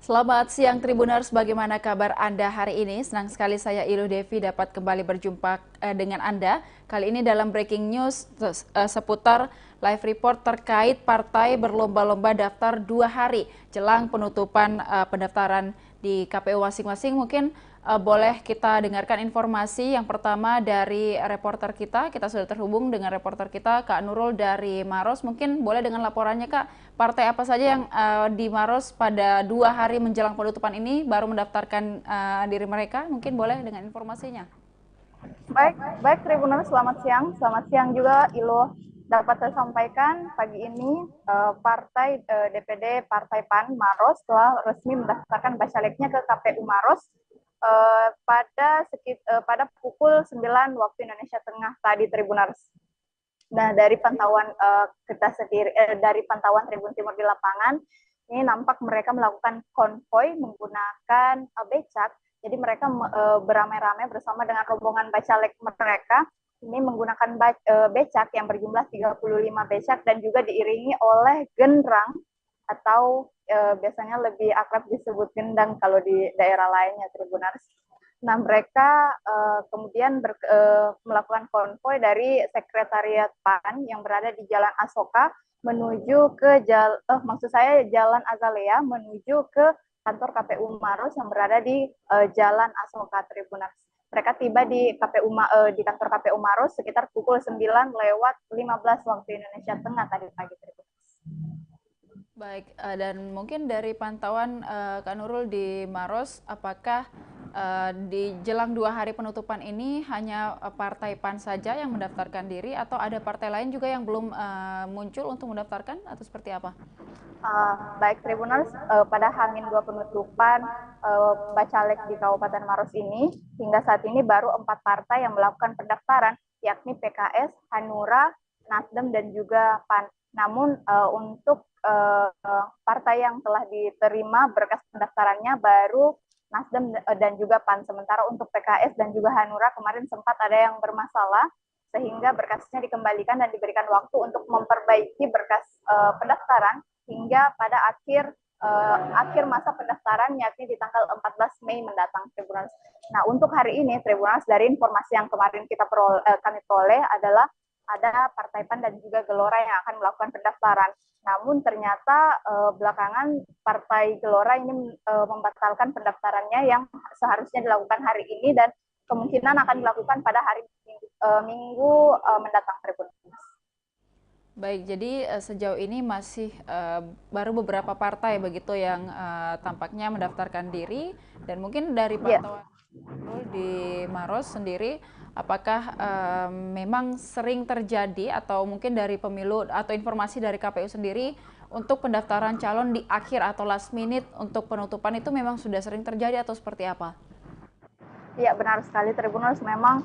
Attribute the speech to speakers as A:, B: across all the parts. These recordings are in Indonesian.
A: Selamat siang Tribuners, bagaimana kabar Anda hari ini? Senang sekali saya Ilu Devi dapat kembali berjumpa dengan Anda. Kali ini dalam breaking news seputar live report terkait partai berlomba-lomba daftar 2 hari jelang penutupan pendaftaran di KPU masing-masing. Mungkin boleh kita dengarkan informasi yang pertama dari reporter kita. Kita sudah terhubung dengan reporter kita, Kak Nurul dari Maros. Mungkin boleh dengan laporannya, Kak. Partai apa saja yang di Maros pada 2 hari menjelang penutupan ini baru mendaftarkan diri mereka? Mungkin boleh dengan informasinya.
B: Baik, baik Tribuners, selamat siang juga Ilo. Dapat saya sampaikan pagi ini Partai DPD Partai PAN Maros telah resmi mendaftarkan bacaleknya ke KPU Maros pada pukul 9 waktu Indonesia Tengah tadi Tribuners. Nah, dari pantauan dari pantauan Tribun Timur di lapangan, ini nampak mereka melakukan konvoy menggunakan becak. Jadi mereka beramai-ramai bersama dengan rombongan bacalek mereka. Ini menggunakan becak yang berjumlah 35 becak dan juga diiringi oleh gendrang atau biasanya lebih akrab disebut gendang kalau di daerah lainnya, Tribuners. Nah, mereka kemudian melakukan konvoy dari Sekretariat PAN yang berada di Jalan Asoka menuju ke Jalan Azalea menuju ke kantor KPU Maros yang berada di Jalan Asoka, Tribuners. Mereka tiba di di kantor KPU Maros sekitar pukul 9:15 waktu Indonesia Tengah tadi pagi, Tribuners.
A: Baik, dan mungkin dari pantauan Kak Nurul di Maros, apakah di jelang 2 hari penutupan ini hanya partai PAN saja yang mendaftarkan diri atau ada partai lain juga yang belum muncul untuk mendaftarkan atau seperti apa?
B: Baik Tribuners, pada H-2 penutupan bacalek di Kabupaten Maros ini, hingga saat ini baru 4 partai yang melakukan pendaftaran, yakni PKS, Hanura, Nasdem, dan juga PAN. Namun untuk partai yang telah diterima berkas pendaftarannya baru Nasdem dan juga PAN. Sementara untuk PKS dan juga Hanura kemarin sempat ada yang bermasalah, sehingga berkasnya dikembalikan dan diberikan waktu untuk memperbaiki berkas pendaftaran hingga pada akhir masa pendaftaran, yakni di tanggal 14 Mei mendatang, Tribuners. Nah, untuk hari ini Tribuners, dari informasi yang kemarin kami peroleh adalah ada Partai PAN dan juga Gelora yang akan melakukan pendaftaran. Namun ternyata belakangan Partai Gelora ini membatalkan pendaftarannya yang seharusnya dilakukan hari ini dan kemungkinan akan dilakukan pada hari Minggu mendatang, Tribuners.
A: Baik, jadi sejauh ini masih baru beberapa partai begitu yang tampaknya mendaftarkan diri, dan mungkin dari pantauan di Maros sendiri, apakah memang sering terjadi atau mungkin dari pemilu atau informasi dari KPU sendiri untuk pendaftaran calon di akhir atau last minute untuk penutupan itu memang sudah sering terjadi atau seperti apa?
B: Iya, benar sekali Tribuners. Memang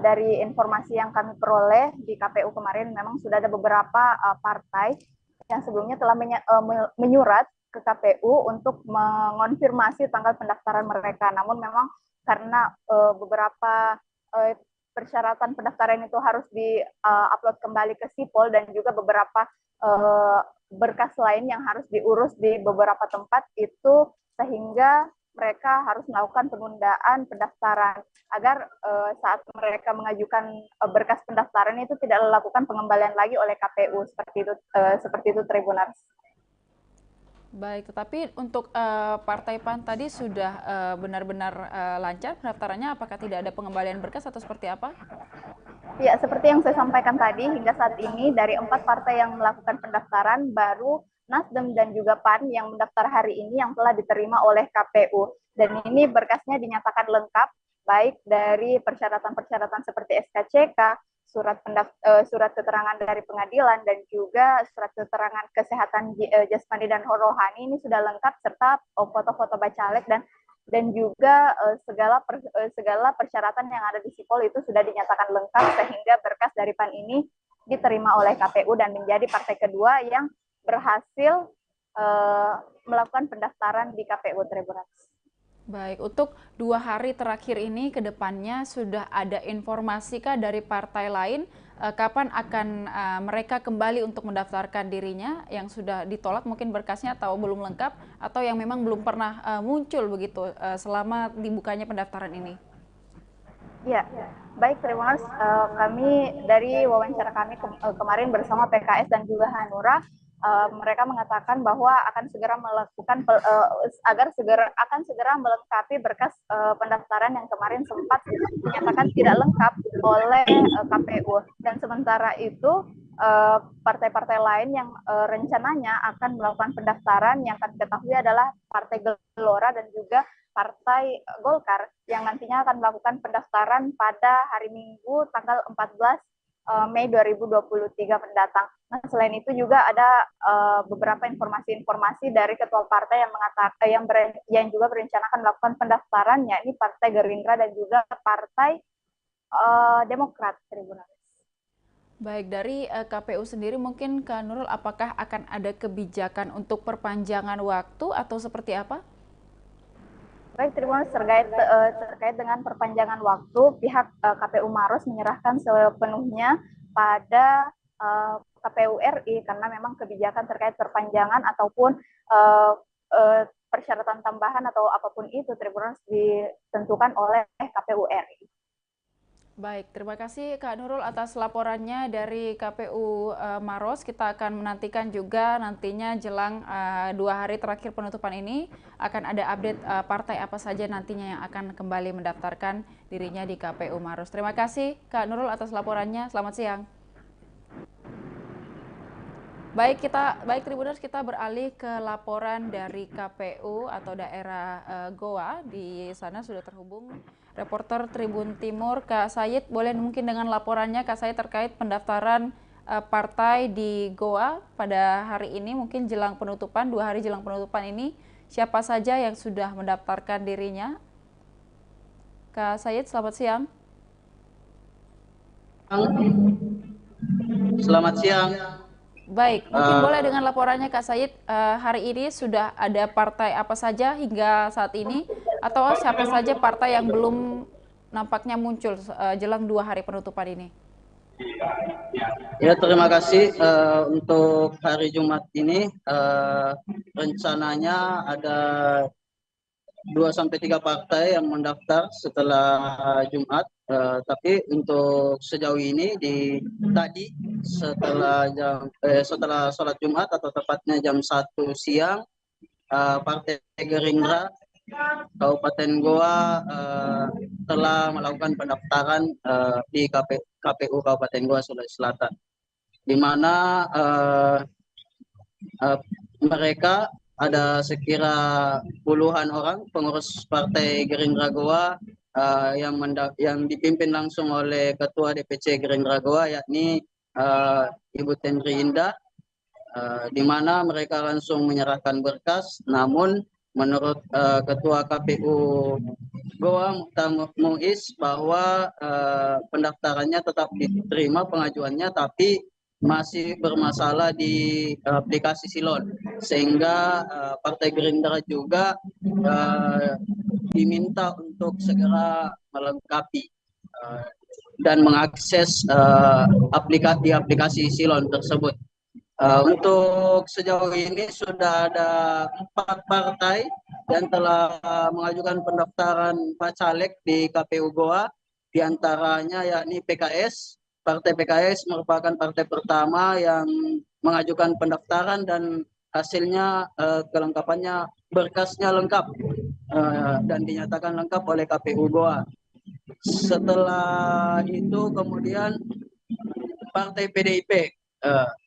B: dari informasi yang kami peroleh di KPU kemarin memang sudah ada beberapa partai yang sebelumnya telah menyurat ke KPU untuk mengonfirmasi tanggal pendaftaran mereka. Namun memang karena beberapa persyaratan pendaftaran itu harus di-upload kembali ke Sipol dan juga beberapa berkas lain yang harus diurus di beberapa tempat itu, sehingga mereka harus melakukan penundaan pendaftaran agar saat mereka mengajukan berkas pendaftaran itu tidak dilakukan pengembalian lagi oleh KPU, seperti itu Tribuners.
A: Baik, tetapi untuk Partai PAN tadi sudah benar-benar lancar pendaftarannya, apakah tidak ada pengembalian berkas atau seperti apa?
B: Ya, seperti yang saya sampaikan tadi, hingga saat ini dari 4 partai yang melakukan pendaftaran, baru Nasdem dan juga PAN yang mendaftar hari ini yang telah diterima oleh KPU. Dan ini berkasnya dinyatakan lengkap, baik dari persyaratan-persyaratan seperti SKCK, surat keterangan dari pengadilan, dan juga surat keterangan kesehatan jasmani dan rohani ini sudah lengkap, serta foto-foto bacalek dan juga segala persyaratan yang ada di Sipol itu sudah dinyatakan lengkap, sehingga berkas dari PAN ini diterima oleh KPU dan menjadi partai kedua yang berhasil melakukan pendaftaran di KPU, Tribuners.
A: Baik, untuk 2 hari terakhir ini ke depannya sudah ada informasi kah dari partai lain kapan akan mereka kembali untuk mendaftarkan dirinya yang sudah ditolak mungkin berkasnya atau belum lengkap atau yang memang belum pernah muncul begitu selama dibukanya pendaftaran ini?
B: Ya, baik terima kasih. Kami dari wawancara kami kemarin bersama PKS dan juga Hanura, mereka mengatakan bahwa akan segera melakukan akan segera melengkapi berkas pendaftaran yang kemarin sempat dinyatakan tidak lengkap oleh KPU. Dan sementara itu partai-partai lain yang rencananya akan melakukan pendaftaran yang akan diketahui adalah Partai Gelora dan juga Partai Golkar yang nantinya akan melakukan pendaftaran pada hari Minggu tanggal 14 Mei 2023 mendatang. Nah, selain itu juga ada beberapa informasi-informasi dari ketua partai yang mengatakan yang juga berencana akan melakukan pendaftaran, yakni Partai Gerindra dan juga Partai Demokrat, Tribunal.
A: Baik, dari KPU sendiri mungkin Kak Nurul apakah akan ada kebijakan untuk perpanjangan waktu atau seperti apa?
B: Baik, terima kasih. Terkait dengan perpanjangan waktu, pihak KPU Maros menyerahkan sepenuhnya pada KPU RI karena memang kebijakan terkait perpanjangan ataupun persyaratan tambahan atau apapun itu Tribunal ditentukan oleh KPU RI.
A: Baik, terima kasih Kak Nurul atas laporannya dari KPU Maros. Kita akan menantikan juga nantinya jelang 2 hari terakhir penutupan ini akan ada update partai apa saja nantinya yang akan kembali mendaftarkan dirinya di KPU Maros. Terima kasih Kak Nurul atas laporannya. Selamat siang. Baik Tribuners, kita beralih ke laporan dari KPU atau daerah Goa. Di sana sudah terhubung reporter Tribun Timur Kak Sayid. Boleh mungkin dengan laporannya Kak Sayid terkait pendaftaran partai di Goa pada hari ini, mungkin jelang penutupan, 2 hari jelang penutupan ini, siapa saja yang sudah mendaftarkan dirinya? Kak Sayid, selamat siang.
C: Selamat siang.
A: Baik, mungkin boleh dengan laporannya Kak Sayid, hari ini sudah ada partai apa saja hingga saat ini, atau siapa saja partai yang belum nampaknya muncul jelang 2 hari penutupan ini?
C: Ya, terima kasih. Untuk hari Jumat ini rencananya ada 2 sampai 3 partai yang mendaftar setelah Jumat. Tapi untuk sejauh ini tadi setelah sholat Jumat atau tepatnya jam 1 siang, Partai Gerindra Kabupaten Goa telah melakukan pendaftaran di KPU Kabupaten Goa Sulawesi Selatan, di mana mereka ada sekira puluhan orang pengurus Partai Gerindra Goa yang dipimpin langsung oleh Ketua DPC Gerindra Goa, yakni Ibu Tenri Indah, di mana mereka langsung menyerahkan berkas. Namun menurut Ketua KPU Goa Muhtar Muiz bahwa pendaftarannya tetap diterima pengajuannya, tapi masih bermasalah di aplikasi Silon, sehingga Partai Gerindra juga diminta untuk segera melengkapi dan mengakses aplikasi Silon tersebut. Untuk sejauh ini sudah ada 4 partai yang telah mengajukan pendaftaran Bacalek di KPU Goa, diantaranya yakni PKS. Partai PKS merupakan partai pertama yang mengajukan pendaftaran dan hasilnya kelengkapannya berkasnya lengkap dan dinyatakan lengkap oleh KPU Goa. Setelah itu kemudian Partai PDIP.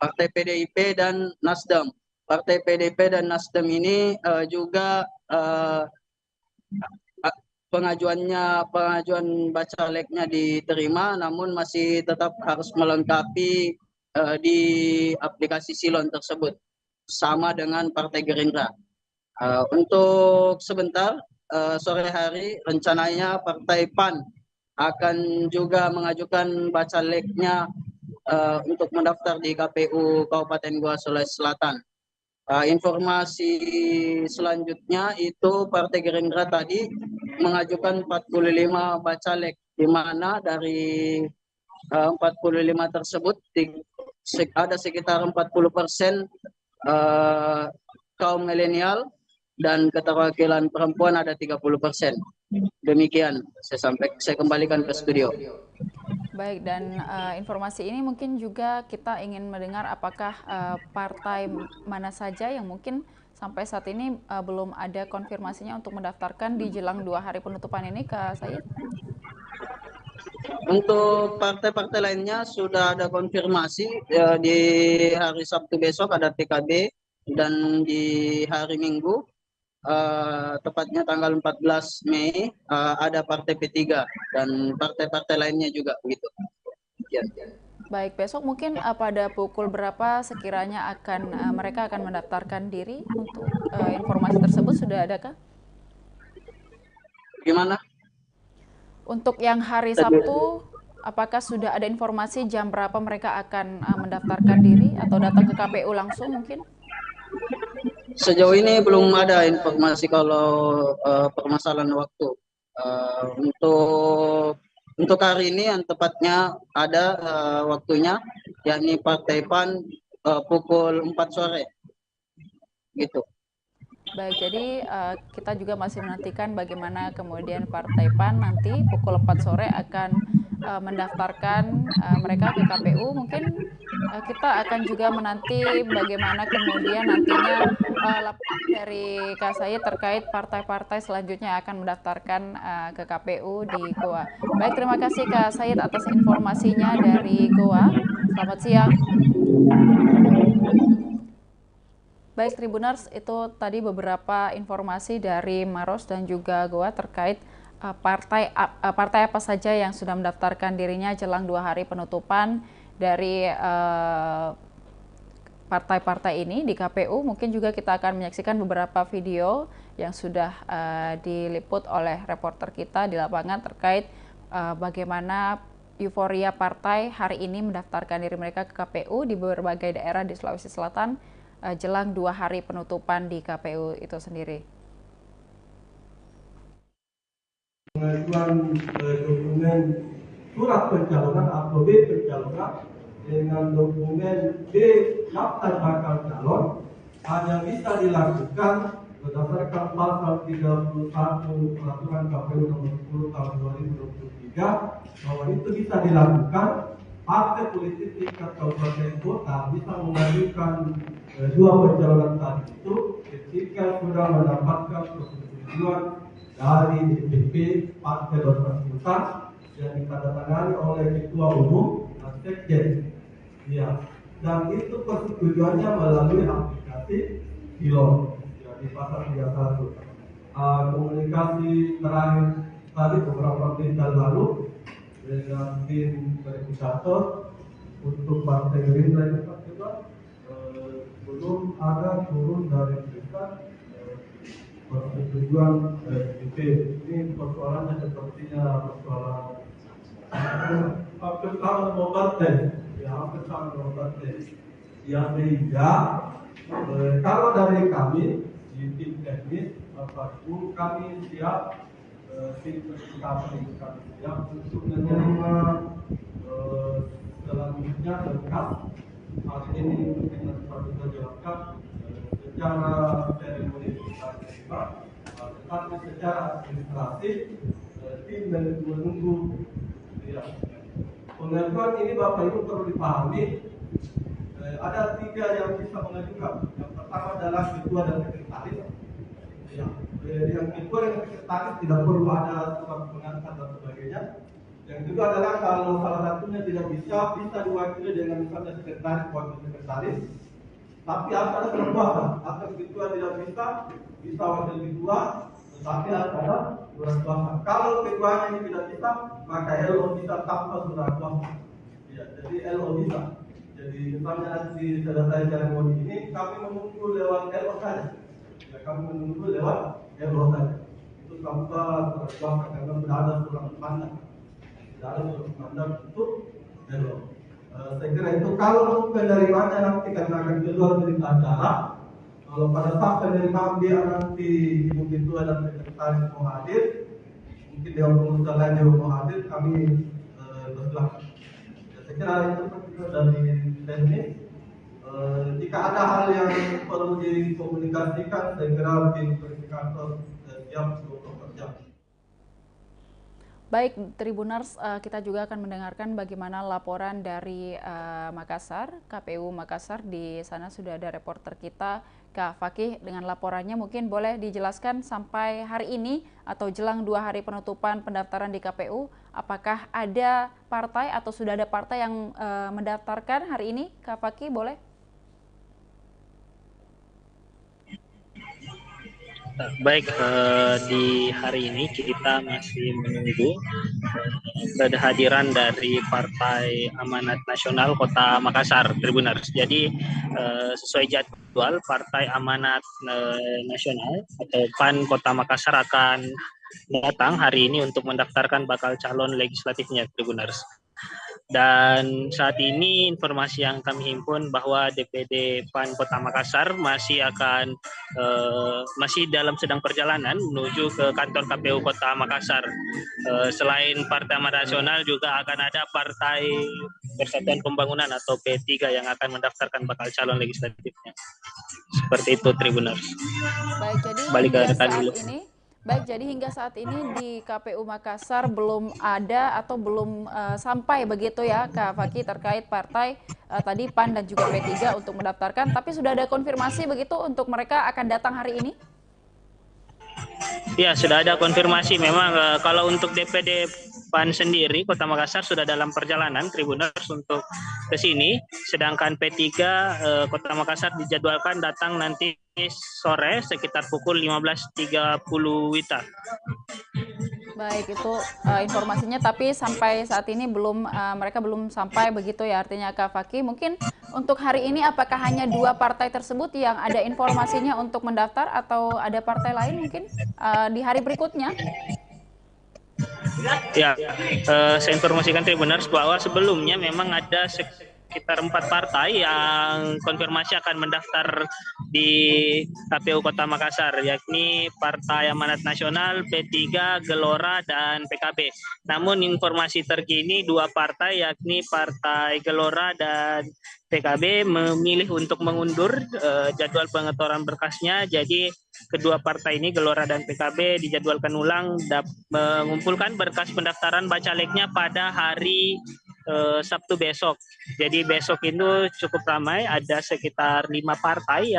C: Partai PDIP dan Nasdem. Partai PDIP dan Nasdem ini juga pengajuan bacaleknya diterima, namun masih tetap harus melengkapi di aplikasi Silon tersebut, sama dengan Partai Gerindra. Untuk sebentar sore hari rencananya Partai PAN akan juga mengajukan bacaleknya untuk mendaftar di KPU Kabupaten Goa Sulawesi Selatan. Informasi selanjutnya itu Partai Gerindra tadi mengajukan 45 bacalek, di mana dari 45 tersebut ada sekitar 40% kaum milenial dan keterwakilan perempuan ada 30%. Demikian saya kembalikan ke studio.
A: Baik, dan informasi ini mungkin juga kita ingin mendengar apakah partai mana saja yang mungkin sampai saat ini belum ada konfirmasinya untuk mendaftarkan di jelang 2 hari penutupan ini, Kak Said?
C: Untuk partai-partai lainnya sudah ada konfirmasi di hari Sabtu besok ada PKB dan di hari Minggu tepatnya tanggal 14 Mei ada Partai P3 dan partai-partai lainnya juga begitu. Ya.
A: Baik, besok mungkin pada pukul berapa sekiranya mereka akan mendaftarkan diri untuk informasi tersebut sudah adakah?
C: Gimana?
A: Untuk yang hari Sabtu, apakah sudah ada informasi jam berapa mereka akan mendaftarkan diri atau datang ke KPU langsung mungkin?
C: Sejauh ini belum ada informasi kalau permasalahan waktu. Untuk hari ini yang tepatnya ada waktunya, yakni Partai PAN pukul 4 sore. Gitu.
A: Baik, jadi kita juga masih menantikan bagaimana kemudian Partai PAN nanti pukul 4 sore akan mendaftarkan mereka ke KPU. Mungkin kita akan juga menanti bagaimana kemudian nantinya laporan dari Kak Said terkait partai-partai selanjutnya akan mendaftarkan ke KPU di Goa. Baik, terima kasih Kak Said atas informasinya dari Goa. Selamat siang. Baik Tribuners, itu tadi beberapa informasi dari Maros dan juga Goa terkait partai apa saja yang sudah mendaftarkan dirinya jelang 2 hari penutupan dari partai-partai ini di KPU. Mungkin juga kita akan menyaksikan beberapa video yang sudah diliput oleh reporter kita di lapangan terkait bagaimana euforia partai hari ini mendaftarkan diri mereka ke KPU di berbagai daerah di Sulawesi Selatan jelang 2 hari penutupan di KPU itu sendiri.
D: Pengajuan dokumen surat pencalonan atau B pencalonan dengan dokumen B daftar bakal calon hanya bisa dilakukan berdasarkan pasal 31 peraturan KPU nomor 10 tahun 2023 bahwa itu bisa dilakukan partai politik tingkat kabupaten kota bisa mengajukan dua pencalonan tadi itu ketika sudah mendapatkan persetujuan dari DPP Partai Bersangkutan yang ditandatangani oleh Ketua Umum dan Sekjen. Ya, dan itu persetujuannya melalui aplikasi Pilot ya, di pasal 31. Komunikasi terakhir tadi beberapa menit lalu dengan tim verifikator untuk Partai Gerindra ini Pak Ketua belum ada turun dari mereka persetujuan DPP. Ini persoalannya sepertinya persoalan hampir sama dengan partai, ya hampir sama dengan partai. Yang sehingga kalau dari kami di tim teknis apapun kami siap tim verifikasi kami siap untuk menerima selanjutnya lengkap. Hari ini kita bisa jelaskan secara seremoni tetapi secara administratif tim menunggu ya. Pengajuan ini Bapak Ibu perlu dipahami ada 3 yang bisa mengajukan. Yang pertama adalah ketua dan sekretaris ya. Yang ketua dan sekretaris tidak perlu ada surat pengantar dan sebagainya. Yang kedua adalah kalau salah satunya tidak bisa diwakili dengan misalnya sekretaris, wakil sekretaris. Tapi ada berkuasa, atau ketua tidak bisa wakil ketua, tetapi ada surat kuasa. Kalau ketuanya ini tidak bisa, maka LO bisa tanpa surat kuasa. Ya, jadi LO bisa. Jadi misalnya nanti selesai seremoni ini, kami menunggu lewat LO saja. Ya, kami menunggu lewat LO saja. Itu tanpa surat kuasa karena sudah ada surat pandang. Sudah ada surat pandang untuk LO. Saya kira itu kalau penerimaannya nanti karena akan keluar berita acara Kalau pada saat penerimaan dia nanti mungkin itu ada sekretaris mau hadir, mungkin dewan pengurusan lain yang mau hadir, kami bersilakan. Saya kira itu juga dari teknis. Jika ada hal yang perlu dikomunikasikan, saya kira mungkin verifikator siap untuk bekerja.
A: Baik, Tribuners, kita juga akan mendengarkan bagaimana laporan dari Makassar, KPU Makassar. Di sana sudah ada reporter kita, Kak Fakih, dengan laporannya. Mungkin boleh dijelaskan sampai hari ini atau jelang 2 hari penutupan pendaftaran di KPU, apakah ada partai atau sudah ada partai yang mendaftarkan hari ini? Kak Fakih, boleh?
E: Baik, di hari ini kita masih menunggu kehadiran dari Partai Amanat Nasional Kota Makassar, Tribuners. Jadi sesuai jadwal, Partai Amanat Nasional atau PAN Kota Makassar akan datang hari ini untuk mendaftarkan bakal calon legislatifnya, Tribuners. Dan saat ini informasi yang kami himpun bahwa DPD PAN Kota Makassar masih sedang perjalanan menuju ke kantor KPU Kota Makassar. Selain Partai Amanat Nasional juga akan ada Partai Persatuan Pembangunan atau P3 yang akan mendaftarkan bakal calon legislatifnya. Seperti itu, Tribuners.
A: Baik, jadi hingga saat ini di KPU Makassar belum ada atau belum sampai begitu ya, Kak Fakih, terkait partai tadi PAN dan juga P3 untuk mendaftarkan, tapi sudah ada konfirmasi begitu untuk mereka akan datang hari ini?
E: Ya, sudah ada konfirmasi. Memang kalau untuk DPD PAN sendiri, Kota Makassar sudah dalam perjalanan, Tribuners, untuk ke sini. Sedangkan P3 Kota Makassar dijadwalkan datang nanti sore sekitar pukul 15.30 WITA.
A: Baik, itu informasinya, tapi sampai saat ini mereka belum sampai begitu ya, artinya Kak Fakih. Mungkin untuk hari ini apakah hanya 2 partai tersebut yang ada informasinya untuk mendaftar atau ada partai lain mungkin di hari berikutnya?
E: Ya, saya informasikan Tribuners bahwa sebelumnya memang ada sekitar 4 partai yang konfirmasi akan mendaftar di KPU Kota Makassar, yakni Partai Amanat Nasional, P3, Gelora, dan PKB. Namun informasi terkini 2 partai, yakni Partai Gelora dan PKB, memilih untuk mengundur jadwal pengetoran berkasnya. Jadi kedua partai ini, Gelora dan PKB, dijadwalkan ulang mengumpulkan berkas pendaftaran bacaleknya pada hari Sabtu besok. Jadi besok itu cukup ramai, ada sekitar 5 partai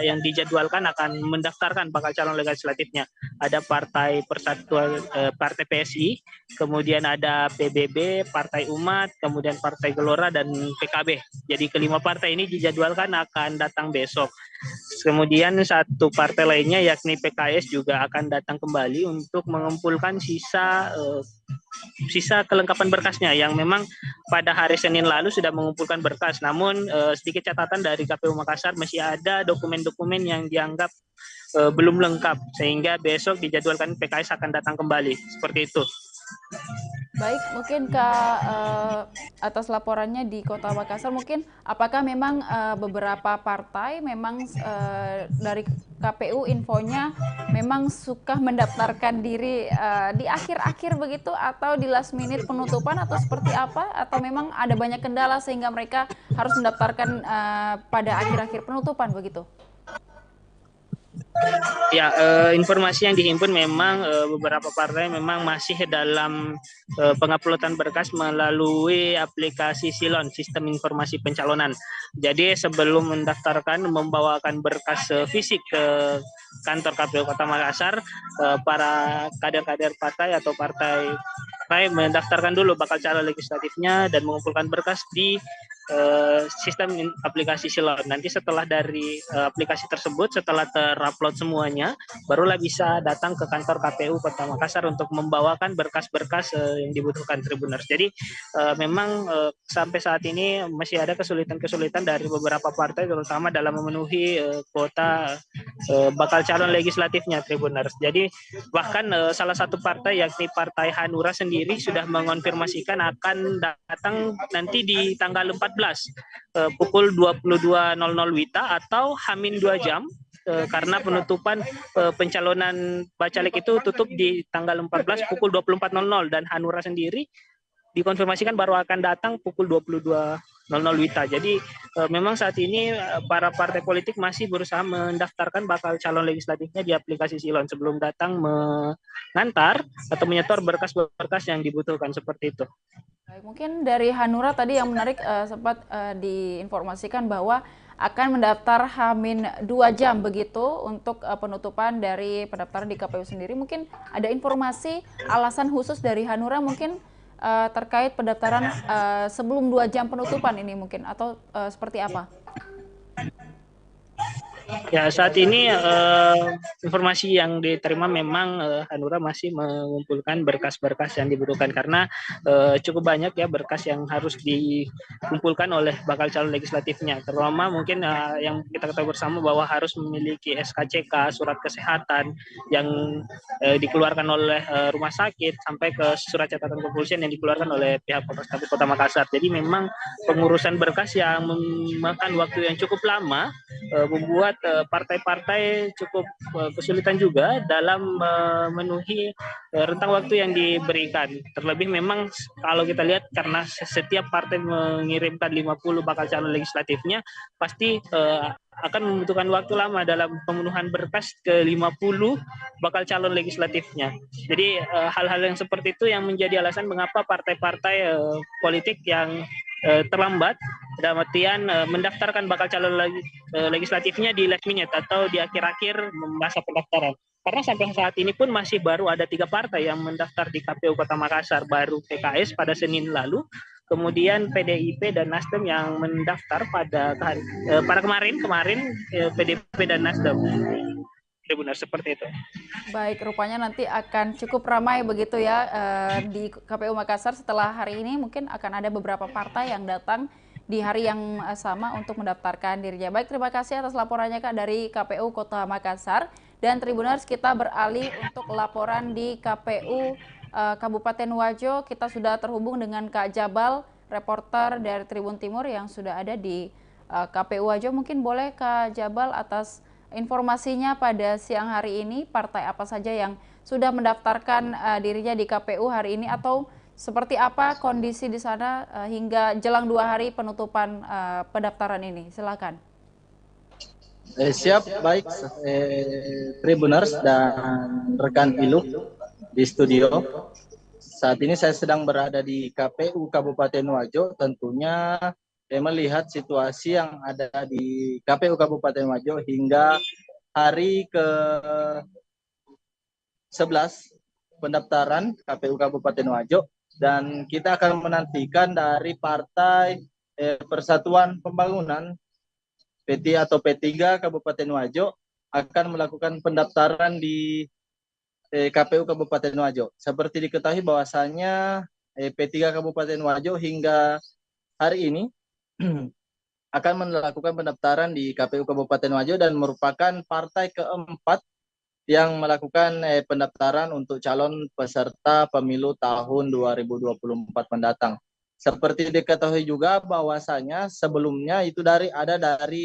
E: yang dijadwalkan akan mendaftarkan bakal calon legislatifnya. Ada Partai Persatuan, Partai PSI, kemudian ada PBB, Partai Umat, kemudian Partai Gelora dan PKB. Jadi kelima partai ini dijadwalkan akan datang besok. Kemudian satu partai lainnya yakni PKS juga akan datang kembali untuk mengumpulkan sisa kelengkapan berkasnya yang memang pada hari Senin lalu sudah mengumpulkan berkas. Namun sedikit catatan dari KPU Makassar, masih ada dokumen-dokumen yang dianggap belum lengkap, sehingga besok dijadwalkan PKS akan datang kembali. Seperti itu.
A: Baik, mungkin Kak, atas laporannya di Kota Makassar, mungkin apakah memang beberapa partai memang dari KPU infonya memang suka mendaftarkan diri di akhir-akhir begitu, atau di last minute penutupan, atau seperti apa? Atau memang ada banyak kendala sehingga mereka harus mendaftarkan pada akhir-akhir penutupan begitu?
E: Ya, informasi yang dihimpun memang beberapa partai memang masih dalam penguploadan berkas melalui aplikasi Silon, Sistem Informasi Pencalonan. Jadi sebelum mendaftarkan, membawakan berkas fisik ke kantor KPU Kota Makassar, para kader-kader partai atau partai mendaftarkan dulu bakal calon legislatifnya dan mengumpulkan berkas di sistem aplikasi Silon. Nanti setelah dari aplikasi tersebut, setelah terupload semuanya, barulah bisa datang ke kantor KPU Kota Makassar untuk membawakan berkas-berkas yang dibutuhkan, Tribuners. Jadi memang sampai saat ini masih ada kesulitan-kesulitan dari beberapa partai, terutama dalam memenuhi kuota bakal calon legislatifnya, Tribuners. Jadi bahkan salah satu partai yakni Partai Hanura sendiri sudah mengonfirmasikan akan datang nanti di tanggal 14 pukul 22.00 WITA atau Hamin 2 jam karena penutupan pencalonan bacalek itu tutup di tanggal 14 pukul 24.00 dan Hanura sendiri dikonfirmasikan baru akan datang pukul 22.00 WITA. Jadi memang saat ini para partai politik masih berusaha mendaftarkan bakal calon legislatifnya di aplikasi Silon sebelum datang mengantar atau menyetor berkas-berkas yang dibutuhkan seperti itu.
A: Baik, mungkin dari Hanura tadi yang menarik sempat diinformasikan bahwa akan mendaftar Hamin 2 jam begitu untuk penutupan dari pendaftaran di KPU sendiri. Mungkin ada informasi alasan khusus dari Hanura mungkin terkait pendaftaran sebelum 2 jam penutupan ini mungkin atau seperti apa?
E: Ya, saat ini informasi yang diterima memang Hanura masih mengumpulkan berkas-berkas yang dibutuhkan karena cukup banyak ya berkas yang harus dikumpulkan oleh bakal calon legislatifnya. Terutama mungkin yang kita ketahui bersama bahwa harus memiliki SKCK, surat kesehatan yang dikeluarkan oleh rumah sakit sampai ke surat catatan kepolisian yang dikeluarkan oleh pihak Polrestabes Kota Makassar. Jadi memang pengurusan berkas yang memakan waktu yang cukup lama membuat partai-partai cukup kesulitan juga dalam memenuhi rentang waktu yang diberikan. Terlebih memang kalau kita lihat karena setiap partai mengirimkan 50 bakal calon legislatifnya, pasti akan membutuhkan waktu lama dalam pemenuhan berkas ke 50 bakal calon legislatifnya. Jadi hal-hal yang seperti itu yang menjadi alasan mengapa partai-partai politik yang terlambat dalam artian mendaftarkan bakal calon legislatifnya di last minute atau di akhir-akhir masa pendaftaran. Karena sampai saat ini pun masih baru ada 3 partai yang mendaftar di KPU Kota Makassar, baru PKS pada Senin lalu, kemudian PDIP dan Nasdem yang mendaftar pada kemarin PDIP dan Nasdem. Benar seperti itu.
A: Baik, rupanya nanti akan cukup ramai begitu ya di KPU Makassar setelah hari ini. Mungkin akan ada beberapa partai yang datang di hari yang sama untuk mendaftarkan dirinya. Baik, terima kasih atas laporannya Kak dari KPU Kota Makassar. Dan Tribuners, kita beralih untuk laporan di KPU Kabupaten Wajo. Kita sudah terhubung dengan Kak Jabal, reporter dari Tribun Timur yang sudah ada di KPU Wajo. Mungkin boleh Kak Jabal atas informasinya pada siang hari ini, partai apa saja yang sudah mendaftarkan dirinya di KPU hari ini atau seperti apa kondisi di sana hingga jelang 2 hari penutupan pendaftaran ini? Silakan.
C: Siap, baik Tribuners dan rekan Ilu di studio. Saat ini saya sedang berada di KPU Kabupaten Wajo, tentunya melihat situasi yang ada di KPU Kabupaten Wajo hingga hari ke-11 pendaftaran KPU Kabupaten Wajo, dan kita akan menantikan dari Partai Persatuan Pembangunan P3 Kabupaten Wajo akan melakukan pendaftaran di KPU Kabupaten Wajo. Seperti diketahui bahwasanya P3 Kabupaten Wajo hingga hari ini akan melakukan pendaftaran di KPU Kabupaten Wajo dan merupakan partai keempat yang melakukan pendaftaran untuk calon peserta pemilu tahun 2024 mendatang. Seperti diketahui juga bahwasanya sebelumnya itu dari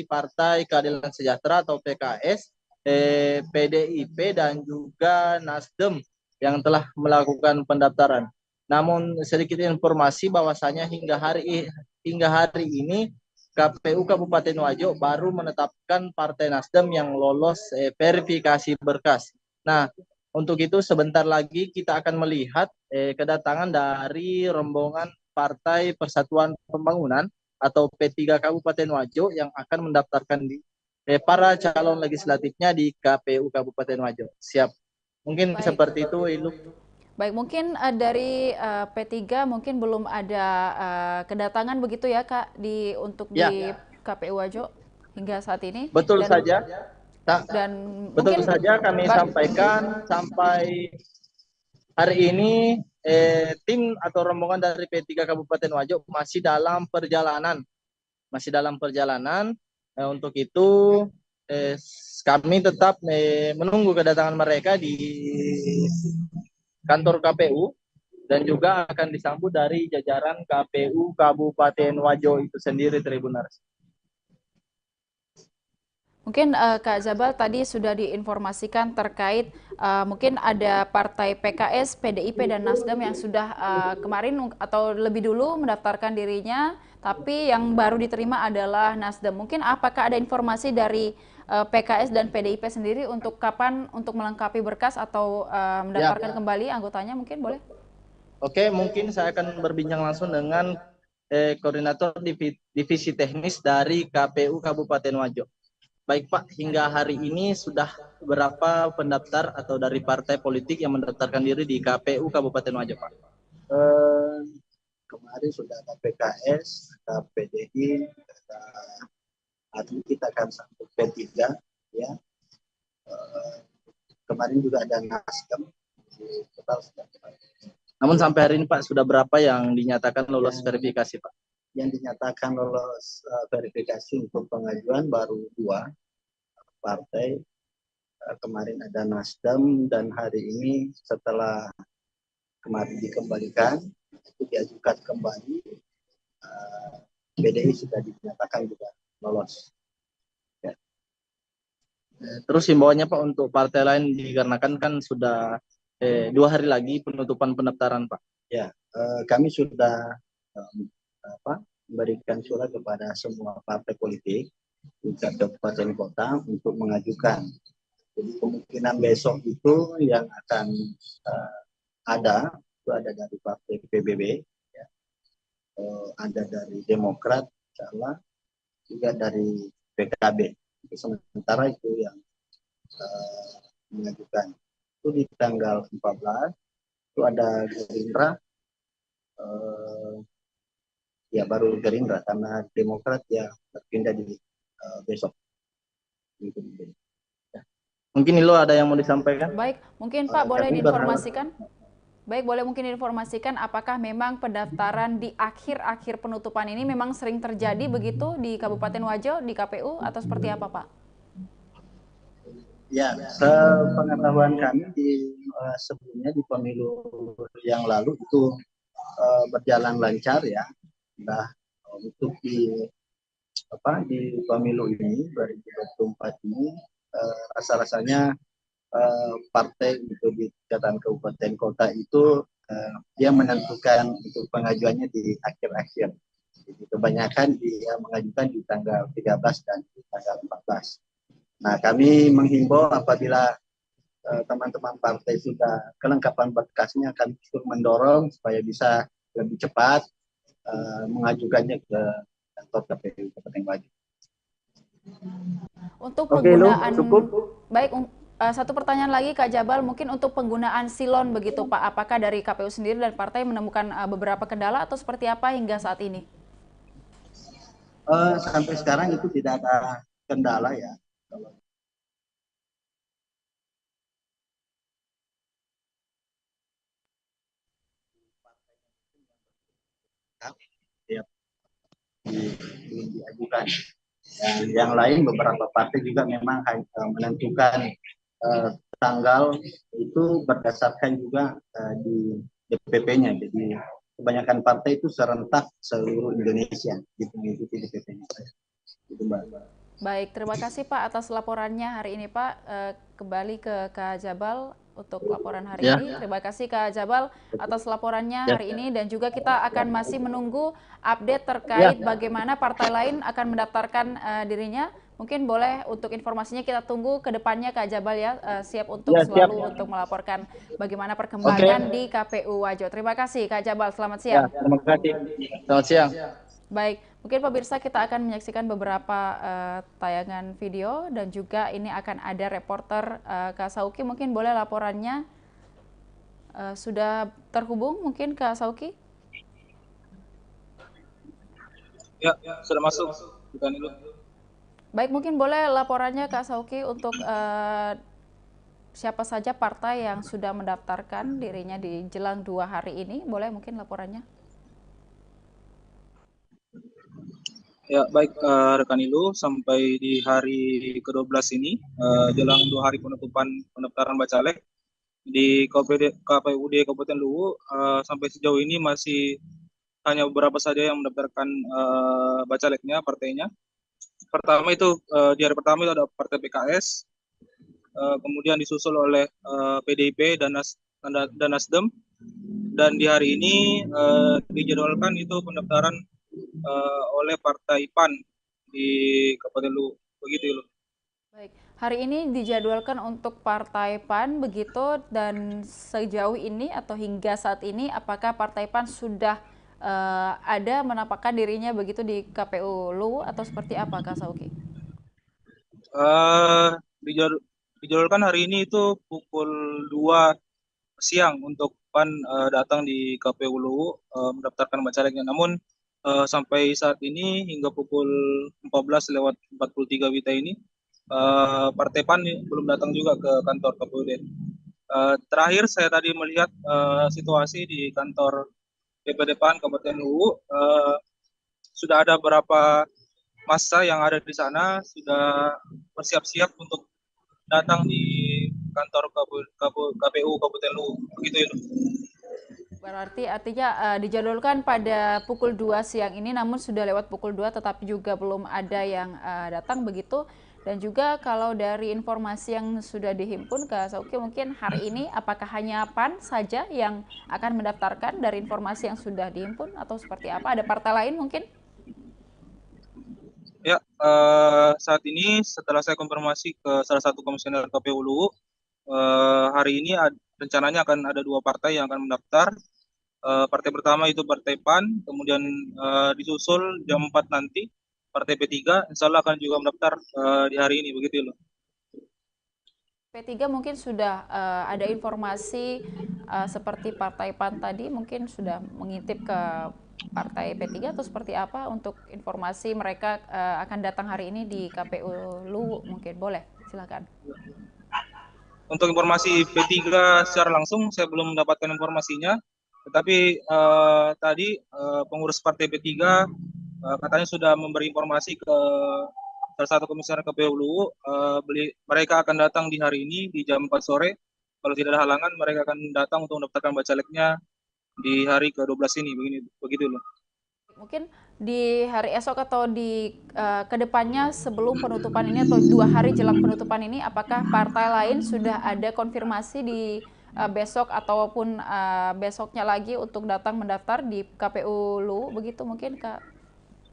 C: Partai Keadilan Sejahtera atau PKS, PDIP dan juga Nasdem yang telah melakukan pendaftaran. Namun sedikit informasi bahwasanya hingga hari ini KPU Kabupaten Wajo baru menetapkan Partai Nasdem yang lolos verifikasi berkas. Nah, untuk itu sebentar lagi kita akan melihat kedatangan dari rombongan Partai Persatuan Pembangunan atau P3 Kabupaten Wajo yang akan mendaftarkan para calon legislatifnya di KPU Kabupaten Wajo. Siap. Mungkin baik, seperti itu, Ilu.
A: Baik, mungkin dari P3 mungkin belum ada kedatangan begitu ya Kak di KPU Wajo hingga saat ini.
C: Betul saja.
A: Betul
C: saja kami sampaikan sampai hari ini tim atau rombongan dari P3 Kabupaten Wajo masih dalam perjalanan. Untuk itu kami tetap menunggu kedatangan mereka di kantor KPU
F: dan juga akan disambut dari jajaran KPU Kabupaten Wajo itu sendiri, Tribuners.
A: Mungkin Kak Zabal tadi sudah diinformasikan terkait mungkin ada partai PKS, PDIP, dan Nasdem yang sudah kemarin atau lebih dulu mendaftarkan dirinya, tapi yang baru diterima adalah Nasdem. Mungkin apakah ada informasi dari PKS dan PDIP sendiri untuk kapan untuk melengkapi berkas atau mendaftarkan kembali anggotanya, mungkin boleh?
F: Oke, mungkin saya akan berbincang langsung dengan koordinator divisi teknis dari KPU Kabupaten Wajo. Baik Pak, hingga hari ini sudah berapa pendaftar atau dari partai politik yang mendaftarkan diri di KPU Kabupaten Wajo, Pak?
G: Kemarin sudah ada PKS, ada PDI, ada kita akan sampai P3, ya. Kemarin juga ada Nasdem, total sudah.
F: Namun sampai hari ini Pak, sudah berapa yang dinyatakan lolos verifikasi Pak?
G: Yang dinyatakan lolos verifikasi untuk pengajuan baru 2 partai. Kemarin ada Nasdem, dan hari ini setelah kemarin dikembalikan, itu diajukan kembali, PDI sudah dinyatakan juga lolos. Ya.
F: Terus himbauannya Pak untuk partai lain dikarenakan kan sudah 2 hari lagi penutupan pendaftaran Pak.
G: Ya, kami sudah memberikan surat kepada semua partai politik di kabupaten kota untuk mengajukan. Jadi kemungkinan besok itu yang akan ada dari partai PBB, ya. Ada dari Demokrat, insya juga dari PKB. Sementara itu yang mengajukan. Itu di tanggal 14 itu ada Gerindra, ya baru Gerindra, karena Demokrat ya berpindah di besok.
F: Mungkin Ilo ada yang mau disampaikan?
A: Baik, mungkin Pak boleh diinformasikan? Baik, boleh mungkin informasikan apakah memang pendaftaran di akhir-akhir penutupan ini memang sering terjadi begitu di Kabupaten Wajo, di KPU, atau seperti apa Pak?
G: Ya, sepengetahuan kami sebelumnya di pemilu yang lalu itu berjalan lancar ya. Nah, untuk di pemilu ini 2024 ini rasa-rasanya partai untuk di tingkatan kabupaten kota itu dia menentukan untuk pengajuannya di akhir-akhir. Jadi kebanyakan dia mengajukan di tanggal 13 dan di tanggal 14. Nah, kami menghimbau apabila teman-teman partai sudah kelengkapan berkasnya, akan terus mendorong supaya bisa lebih cepat mengajukannya ke kantor KPU Kabupaten Wajo.
A: Untuk penggunaan, baik, satu pertanyaan lagi Kak Jabal, mungkin untuk penggunaan silon begitu Pak, apakah dari KPU sendiri dan partai menemukan beberapa kendala atau seperti apa hingga saat ini?
G: Sampai sekarang itu tidak ada kendala ya. Belum diajukan. Dan yang lain beberapa partai juga memang menentukan tanggal itu berdasarkan juga di DPP-nya. Jadi kebanyakan partai itu serentak seluruh Indonesia gitu mengikuti DPP-nya. Itu Mbak.
A: Baik, terima kasih Pak atas laporannya hari ini Pak. Kembali ke Kak Jabal untuk laporan hari ini. Terima kasih Kak Jabal atas laporannya hari ini, dan juga kita akan masih menunggu update terkait bagaimana partai lain akan mendaftarkan dirinya. Mungkin boleh untuk informasinya kita tunggu ke depannya Kak Jabal ya, siap untuk selalu untuk melaporkan bagaimana perkembangan di KPU Wajo. Terima kasih Kak Jabal, selamat siang.
F: Terima kasih. Selamat siang.
A: Baik, mungkin pemirsa kita akan menyaksikan beberapa tayangan video, dan juga ini akan ada reporter Kak Sauki, mungkin boleh laporannya sudah terhubung mungkin Kak Sauki?
H: Ya, sudah masuk.
A: Baik, mungkin boleh laporannya Kak Sauki untuk siapa saja partai yang sudah mendaftarkan dirinya di jelang 2 hari ini, boleh mungkin laporannya?
H: Ya, baik rekan Ilu, sampai di hari ke-12 ini, jelang 2 hari penutupan pendaftaran Bacalek, di KPUD Kabupaten Luwu sampai sejauh ini masih hanya beberapa saja yang mendaftarkan bacaleknya, partainya. Pertama itu di hari pertama itu ada Partai PKS, kemudian disusul oleh PDIP dan Nasdem, dan di hari ini dijadwalkan itu pendaftaran oleh Partai PAN di Kabupaten Luwu, begitu loh.
A: Baik, hari ini dijadwalkan untuk Partai PAN begitu, dan sejauh ini atau hingga saat ini apakah Partai PAN sudah ada menampakkan dirinya begitu di KPU Luwu atau seperti apa, Kak Sauki?
H: Dijadwalkan hari ini itu pukul 2 siang untuk PAN datang di KPU Luwu mendaftarkan bacaleknya. Namun sampai saat ini hingga pukul 14:43 WITA ini Partai PAN belum datang juga ke kantor KPUD. Terakhir saya tadi melihat situasi di kantor DPD PAN Kabupaten Luwu, sudah ada beberapa massa yang ada di sana sudah bersiap-siap untuk datang di kantor KPU Kabupaten Luwu, begitu ya.
A: Berarti artinya dijadwalkan pada pukul 2 siang ini, namun sudah lewat pukul 2 tetapi juga belum ada yang datang begitu. Dan juga kalau dari informasi yang sudah dihimpun Kak Sauki, mungkin hari ini apakah hanya PAN saja yang akan mendaftarkan dari informasi yang sudah dihimpun atau seperti apa? Ada partai lain mungkin?
H: Ya, saat ini setelah saya konfirmasi ke salah satu komisioner KPU Luwu, hari ini rencananya akan ada 2 partai yang akan mendaftar. Partai pertama itu Partai PAN, kemudian disusul jam 4 nanti Partai P3, insya Allah akan juga mendaftar di hari ini, begitu loh.
A: P3 mungkin sudah ada informasi seperti Partai PAN tadi, mungkin sudah mengintip ke Partai P3 atau seperti apa untuk informasi mereka akan datang hari ini di KPU Luwu, mungkin boleh, silakan.
H: Untuk informasi P3 secara langsung saya belum mendapatkan informasinya, tetapi tadi pengurus Partai P3 katanya sudah memberi informasi ke salah satu komisioner KPU Luwu, mereka akan datang di hari ini di jam 4 sore. Kalau tidak ada halangan, mereka akan datang untuk mendaftarkan bacaleknya di hari ke-12 ini, begitu loh.
A: Mungkin di hari esok atau di kedepannya sebelum penutupan ini atau 2 hari jelang penutupan ini, apakah partai lain sudah ada konfirmasi di besok ataupun besoknya lagi untuk datang mendaftar di KPU Luwu begitu mungkin Kak?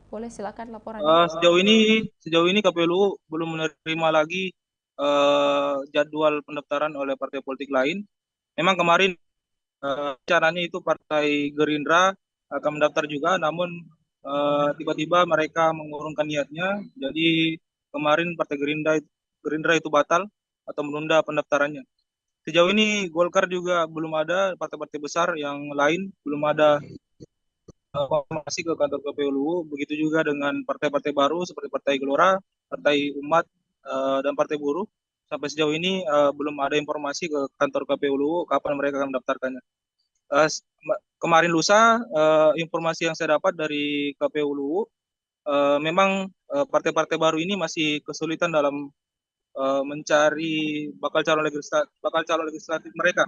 A: Boleh silakan laporannya.
H: Sejauh ini KPU belum menerima lagi jadwal pendaftaran oleh partai politik lain. Memang kemarin caranya itu Partai Gerindra akan mendaftar juga, namun tiba-tiba mereka mengurungkan niatnya. Jadi kemarin Partai Gerindra itu batal atau menunda pendaftarannya. Sejauh ini Golkar juga belum ada, partai-partai besar yang lain belum ada konfirmasi ke kantor KPU Luwu. Begitu juga dengan partai-partai baru seperti Partai Gelora, Partai Umat, dan Partai Buruh. Sampai sejauh ini belum ada informasi ke kantor KPU Luwu kapan mereka akan mendaftarkannya. Kemarin lusa informasi yang saya dapat dari KPU Luwu, memang partai-partai baru ini masih kesulitan dalam mencari bakal calon legislatif mereka.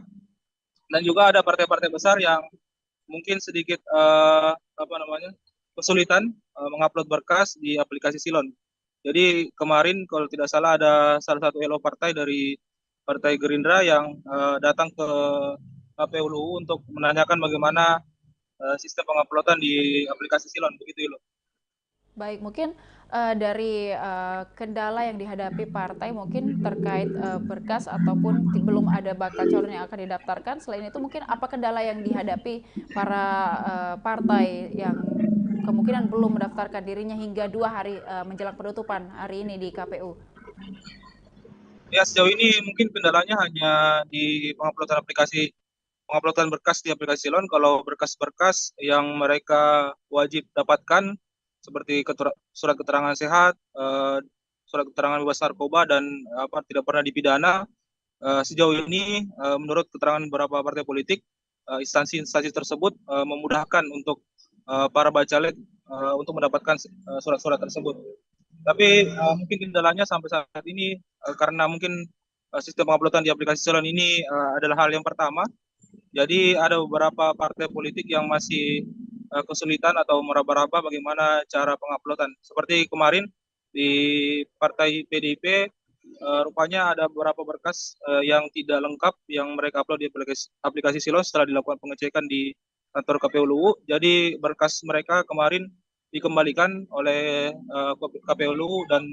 H: Dan juga ada partai-partai besar yang mungkin sedikit kesulitan mengupload berkas di aplikasi Silon. Jadi kemarin kalau tidak salah ada salah satu elo partai dari Partai Gerindra yang datang ke KPU Luwu untuk menanyakan bagaimana sistem penguploadan di aplikasi Silon, begitu loh.
A: Baik, mungkin dari kendala yang dihadapi partai mungkin terkait berkas ataupun belum ada bakal calon yang akan didaftarkan. Selain itu mungkin apa kendala yang dihadapi para partai yang kemungkinan belum mendaftarkan dirinya hingga 2 hari menjelang penutupan hari ini di KPU?
H: Ya, sejauh ini mungkin kendalanya hanya di penguploadan berkas di aplikasi Silon. Kalau berkas-berkas yang mereka wajib dapatkan seperti surat keterangan sehat, surat keterangan bebas narkoba, dan tidak pernah dipidana. Sejauh ini menurut keterangan beberapa partai politik, instansi-instansi tersebut memudahkan untuk para bacalek untuk mendapatkan surat-surat tersebut. Tapi mungkin kendalanya sampai saat ini karena mungkin sistem penguploadan di aplikasi Silon ini adalah hal yang pertama. Jadi ada beberapa partai politik yang masih kesulitan atau meraba-raba bagaimana cara penguploadan. Seperti kemarin di Partai PDIP rupanya ada beberapa berkas yang tidak lengkap yang mereka upload di aplikasi Silon setelah dilakukan pengecekan di kantor KPU Luwu. Jadi berkas mereka kemarin dikembalikan oleh KPU Luwu dan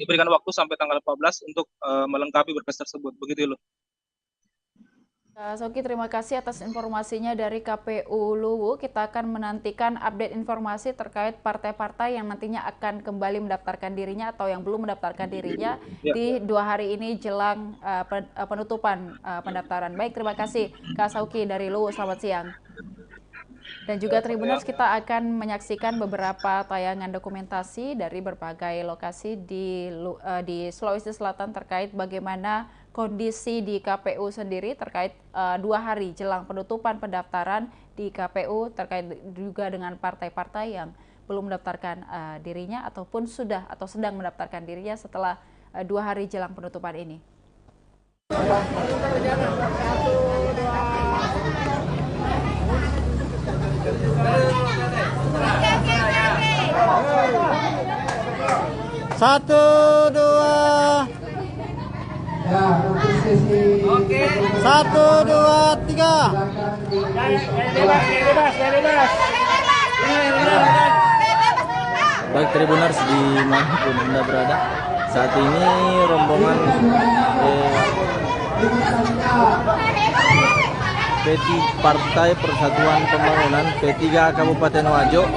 H: diberikan waktu sampai tanggal 14 untuk melengkapi berkas tersebut. Begitu loh.
A: Soki, terima kasih atas informasinya dari KPU Luwu. Kita akan menantikan update informasi terkait partai-partai yang nantinya akan kembali mendaftarkan dirinya atau yang belum mendaftarkan dirinya di 2 hari ini jelang penutupan pendaftaran. Baik, terima kasih Kak Sauki dari Luwu. Selamat siang. Dan juga Tribuners, kita akan menyaksikan beberapa tayangan dokumentasi dari berbagai lokasi di Sulawesi Selatan terkait bagaimana kondisi di KPU sendiri terkait 2 hari jelang penutupan pendaftaran di KPU, terkait juga dengan partai-partai yang belum mendaftarkan dirinya ataupun sudah atau sedang mendaftarkan dirinya setelah 2 hari jelang penutupan ini.
I: Satu, dua. Oke. 1, 2, 3. Bebas.
F: Baik Tribuners dimanapun Anda berada, saat ini rombongan P3 Partai Persatuan Pembangunan P3 Kabupaten Wajo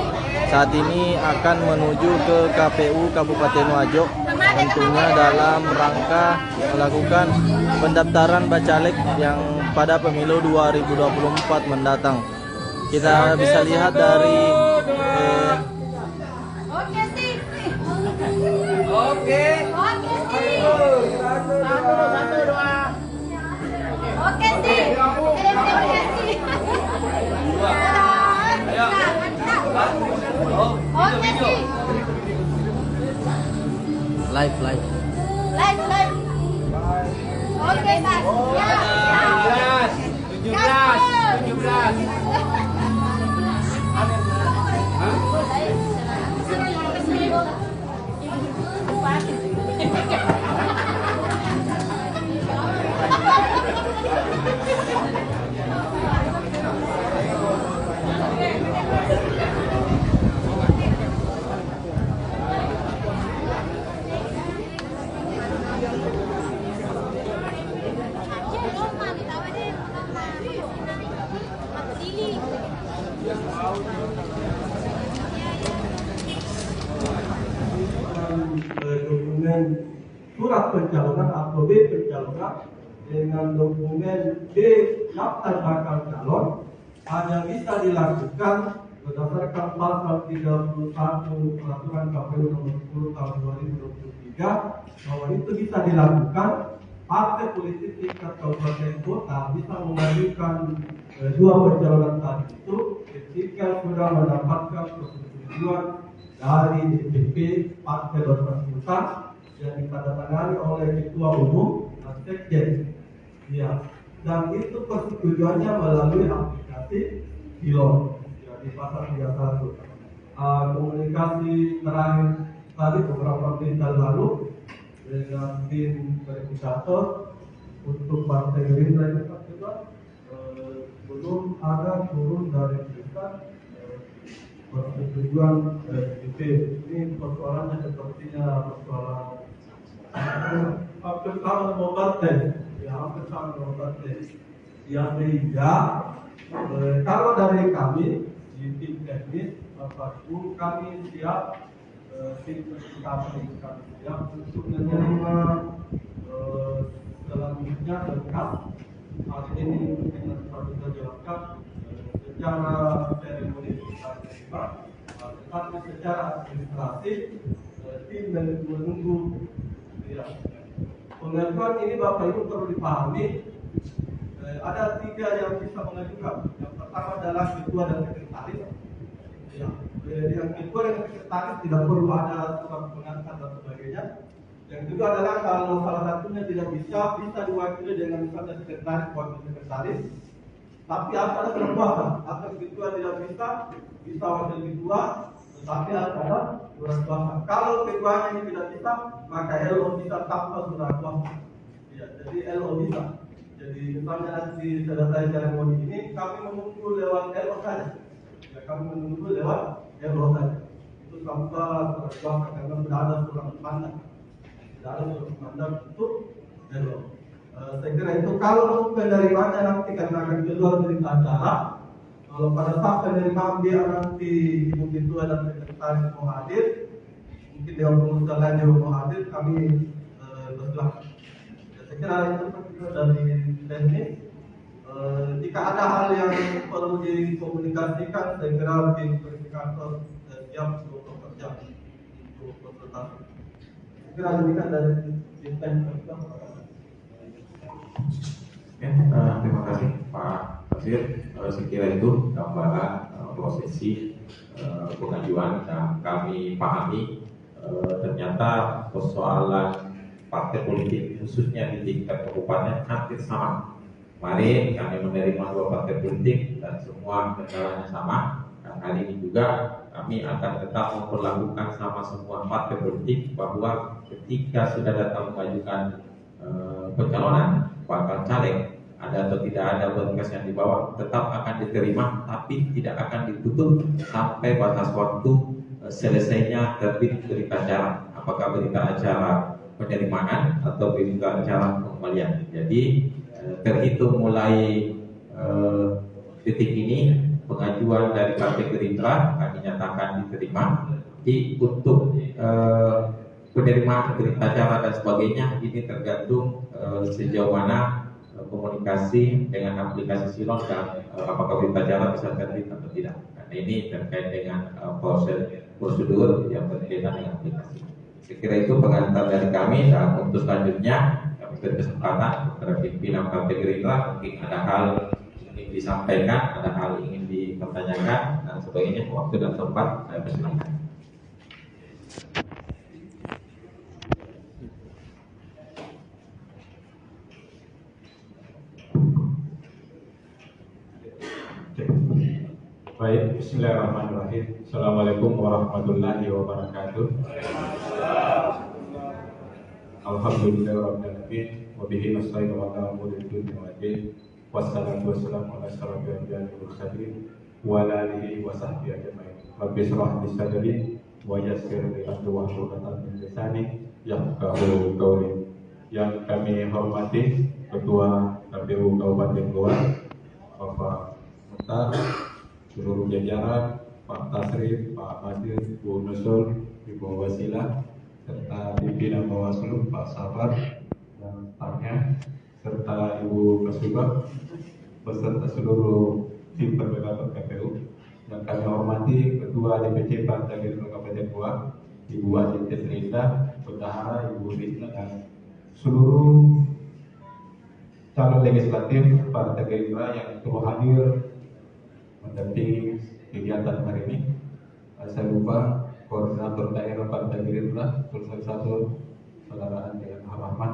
F: saat ini akan menuju ke KPU Kabupaten Wajo, tentunya dalam rangka melakukan pendaftaran bacalek yang pada pemilu 2024 mendatang. Kita bisa lihat dari live.
J: Oke, Mas. 17.
D: Dokumen surat pencalonan atau B pencalonan dengan dokumen B daftar bakal calon hanya bisa dilakukan berdasarkan pasal 31 peraturan KPU nomor 10 tahun 2023 bahwa itu bisa dilakukan partai politik tingkat kabupaten kota bisa mengajukan dua pencalonan tadi itu ketika sudah mendapatkan persetujuan dari DPP Partai Bersangkutan yang ditandatangani oleh Ketua Umum dan Sekjen. Ya, dan itu persetujuannya melalui aplikasi Silon ya, di pasal 31. Komunikasi terakhir tadi beberapa menit lalu dengan tim verifikator untuk Partai Gerindra ini belum ada turun dari kita persetujuan DPP. Ini persoalannya sepertinya persoalan hampir sama dengan partai, ya hampir sama dengan partai. Yang sehingga kalau dari kami di tim teknis apapun kami siap tim kami siap untuk menerima selanjutnya lengkap. Hal ini kita bisa jelaskan secara seremoni kita terima, tetapi secara administratif tim menunggu. Ya. Pengajuan ini Bapak Ibu perlu dipahami, ada 3 yang bisa mengajukan. Yang pertama adalah ketua dan sekretaris. Ya. Yang ketua dan sekretaris tidak perlu ada surat pengantar dan sebagainya. Yang kedua adalah kalau salah satunya tidak bisa diwakili dengan misalnya sekretaris, wakil sekretaris, tapi harus ada perkuasa. Atau ketua tidak bisa wakil ketua, tetapi harus ada surat kuasa. Kalau ketuanya ini tidak bisa, maka LO bisa tanpa surat kuasa. Ya, jadi LO bisa. Jadi misalnya nanti selesai seremoni ini, kami menunggu lewat LO saja. Ya, kami menunggu lewat LO saja. Itu tanpa surat kuasa karena sudah ada surat mandat. Tidak ada surat mandat untuk LO. Saya kira itu kalau penerimanya nanti karena akan keluar berita acara. Kalau pada saat penerimaan dia nanti mungkin itu ada sekretaris mau hadir, mungkin dia pengusaha lain yang mau hadir, kami bersilakan. Saya kira itu dari teknis. Jika ada hal yang perlu dikomunikasikan, saya kira tim verifikator siap untuk bekerja untuk konsultasi. Saya kira demikian dari tim teknis.
K: Ya, terima kasih Pak Basir. Saya kira itu gambaran prosesi pengajuan dan kami pahami ternyata persoalan partai politik khususnya di tingkat kabupaten hampir sama. Kemarin kami menerima 2 partai politik dan semua kendalanya sama. Dan kali ini juga kami akan tetap memperlakukan sama semua partai politik bahwa ketika sudah datang mengajukan pencalonan bakal caleg ada atau tidak ada berkas yang dibawa tetap akan diterima, tapi tidak akan ditutup sampai batas waktu selesainya terbit berita acara, apakah berita acara penerimaan atau berita acara pengembalian. Jadi terhitung mulai detik ini pengajuan dari Partai Gerindra kami nyatakan diterima. Jadi untuk penerimaan berita acara dan sebagainya ini tergantung sejauh mana komunikasi dengan aplikasi Silon dan apakah berita acara bisa terbit atau tidak. Karena ini terkait dengan prosedur yang berkaitan dengan aplikasi. Saya kira itu pengantar dari kami dan untuk selanjutnya kami berkesempatan kepada pimpinan Partai Gerindra mungkin ada hal ingin disampaikan, ada hal ingin dipertanyakan dan sebagainya. Waktu dan tempat saya persilakan.
L: Baik, bismillahirrahmanirrahim. Assalamualaikum warahmatullahi wabarakatuh. Alhamdulillahirrahmanirrahim. Wabihi nasta'inu wa ala umuri dunya wa din. Wassalatu wassalamu ala asyrafil anbiya'i wal mursalin wa ala alihi wa sahbihi ajma'in. Rabbi shrah li sadri wa yassir li amri wahlul 'uqdatam min lisani yafqahu qawli. Yang kami hormati Ketua KPU Kabupaten Goa, Bapak Muhtar, seluruh jajaran, Pak Tasrif, Pak Madir, Bu Nusul, Ibu Wasilah, serta pimpinan Bawaslu, Pak Sabar dan stafnya, serta Ibu Kasubag, beserta seluruh tim perbekalan KPU. Yang kami hormati Ketua DPC Partai Gerindra Kabupaten Goa, Ibu Aditya Trinda, Bendahara, Ibu Rizna, dan seluruh calon legislatif Partai Gerindra yang turut hadir mendampingi kegiatan hari ini. Saya lupa koordinator daerah Partai Gerindra Sulsel 1 Saudara Andi Rahman.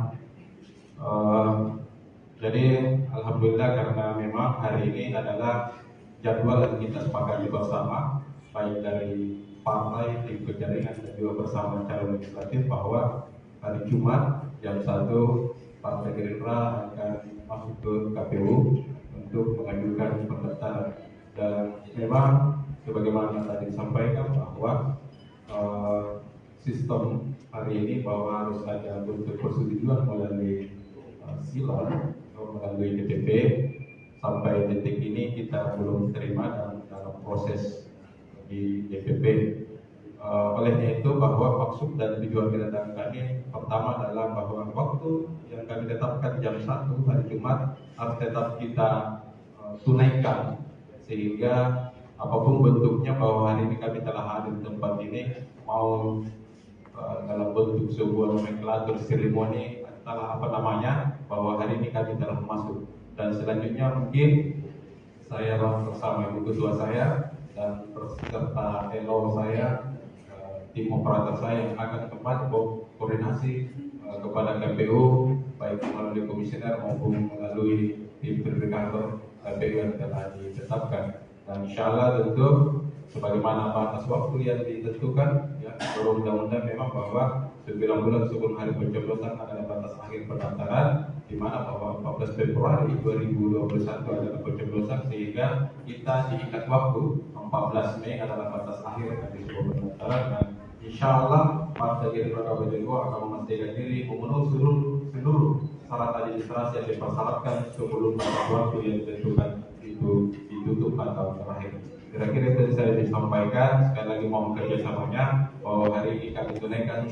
L: Jadi alhamdulillah karena memang hari ini adalah jadwal yang kita sepakati bersama baik dari partai, tim penjaringan dan juga bersama calon legislatif bahwa hari Jumat jam 1 Partai Gerindra akan masuk ke KPU untuk mengajukan pendaftaran. Dan memang sebagaimana tadi disampaikan bahwa sistem hari ini bahwa harus ada bentuk persetujuan melalui Silon atau melalui DPP. Sampai detik ini kita belum terima dalam proses di DPP. Olehnya itu bahwa maksud dan tujuan kedatangan kami pertama adalah bahwa waktu yang kami tetapkan jam 1 hari Jumat harus tetap kita tunaikan, sehingga apapun bentuknya bahwa hari ini kami telah hadir di tempat ini, mau dalam bentuk sebuah nomenklatur seremoni atau apa namanya, bahwa hari ini kami telah masuk. Dan selanjutnya mungkin saya bersama Ibu Ketua saya dan beserta LO saya, tim operator saya yang akan kembali koordinasi kepada KPU baik melalui komisioner maupun melalui tim verifikator KPU yang telah ditetapkan. Dan insya Allah tentu sebagaimana batas waktu yang ditentukan ya menurut undang-undang memang bahwa 9 bulan sebelum hari pencoblosan adalah batas akhir pendaftaran, di mana bahwa 14 Februari 2021 adalah pencoblosan, sehingga kita diikat waktu 14 Mei adalah batas akhir dari sebuah pendaftaran. Dan insya Allah Partai Gerindra Kabupaten Goa akan memastikan diri memenuhi seluruh syarat administrasi yang dipersyaratkan sebelum batas waktu yang ditentukan itu ditutup atau terakhir. Kira-kira itu saya disampaikan. Sekali lagi mohon kerjasamanya bahwa hari ini kami tunaikan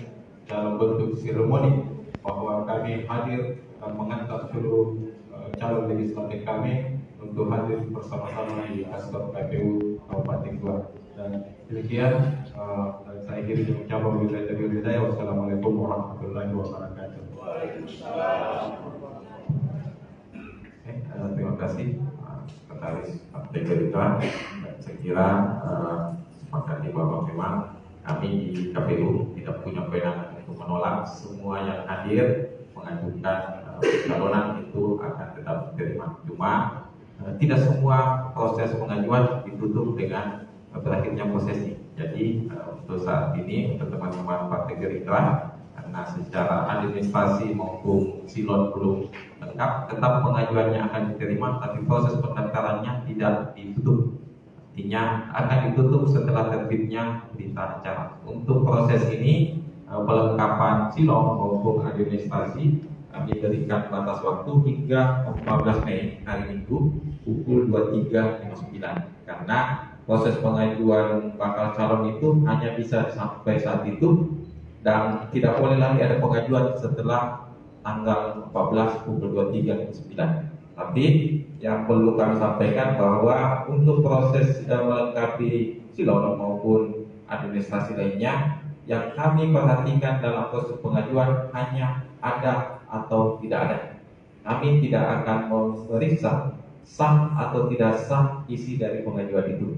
L: dalam bentuk seremoni bahwa kami hadir dan mengantar seluruh calon legislatif kami untuk hadir bersama-sama di kantor KPU Kabupaten Goa. Dan demikian saya kira mengucapkan wabillahi. Wassalamualaikum warahmatullahi wabarakatuh.
K: Terima kasih Sekretaris Partai Gerindra. Saya kira sepakatnya bahwa memang kami di KPU tidak punya kewenangan untuk menolak semua yang hadir mengajukan pencalonan itu akan tetap diterima. Cuma tidak semua proses pengajuan ditutup dengan berakhirnya prosesi. Jadi untuk saat ini untuk teman-teman Partai Gerindra, karena secara administrasi maupun silon belum lengkap, tetap pengajuannya akan diterima, tapi proses pendaftarannya tidak ditutup. Artinya akan ditutup setelah terbitnya berita acara. Untuk proses ini pelengkapan silon maupun administrasi kami berikan batas waktu hingga 14 Mei hari Minggu pukul 23.59, karena proses pengajuan bakal calon itu hanya bisa sampai saat itu dan tidak boleh lagi ada pengajuan setelah tanggal 14 pukul 23.59. Tapi yang perlu kami sampaikan bahwa untuk proses melengkapi silon maupun administrasi lainnya, yang kami perhatikan dalam proses pengajuan hanya ada atau tidak ada. Kami tidak akan memeriksa sah atau tidak sah isi dari pengajuan itu.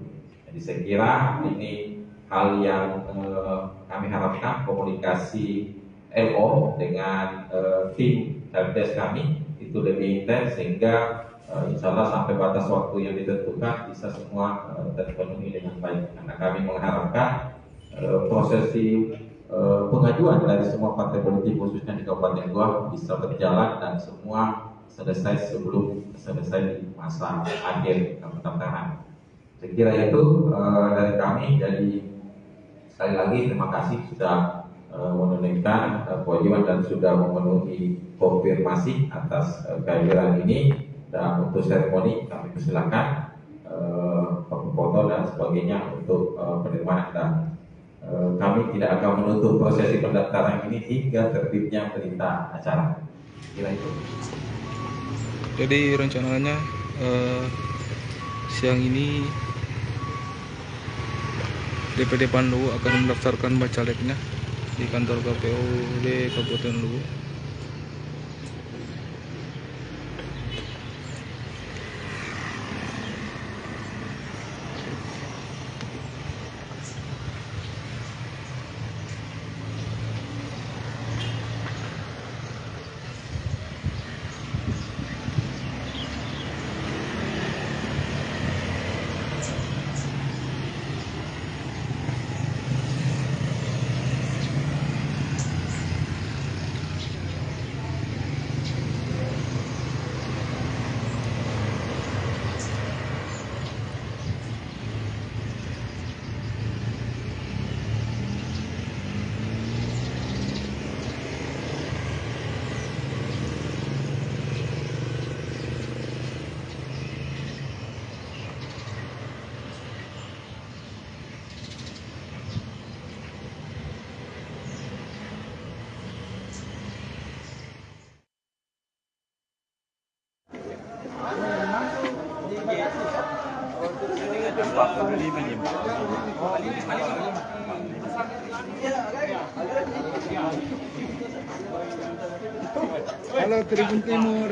K: Jadi saya kira ini hal yang kami harapkan komunikasi LO dengan tim helpdesk kami itu lebih intens, sehingga insya Allah sampai batas waktu yang ditentukan bisa semua terpenuhi dengan baik. Karena kami mengharapkan prosesi pengajuan dari semua partai politik khususnya di Kabupaten Goa bisa berjalan dan semua selesai sebelum selesai di masa akhir pendaftaran. Saya kira itu dari kami. Jadi sekali lagi terima kasih sudah menunaikan kewajiban dan sudah memenuhi konfirmasi atas kehadiran ini. Dan untuk seremoni kami persilakan foto dan sebagainya untuk penerimaan, dan kami tidak akan menutup prosesi pendaftaran ini hingga terbitnya berita acara. Kira itu.
H: Jadi rencananya siang ini DPD Pandowo akan mendaftarkan bacaleknya di kantor KPUD Kabupaten Luwu.
I: Halo Tribun Timur.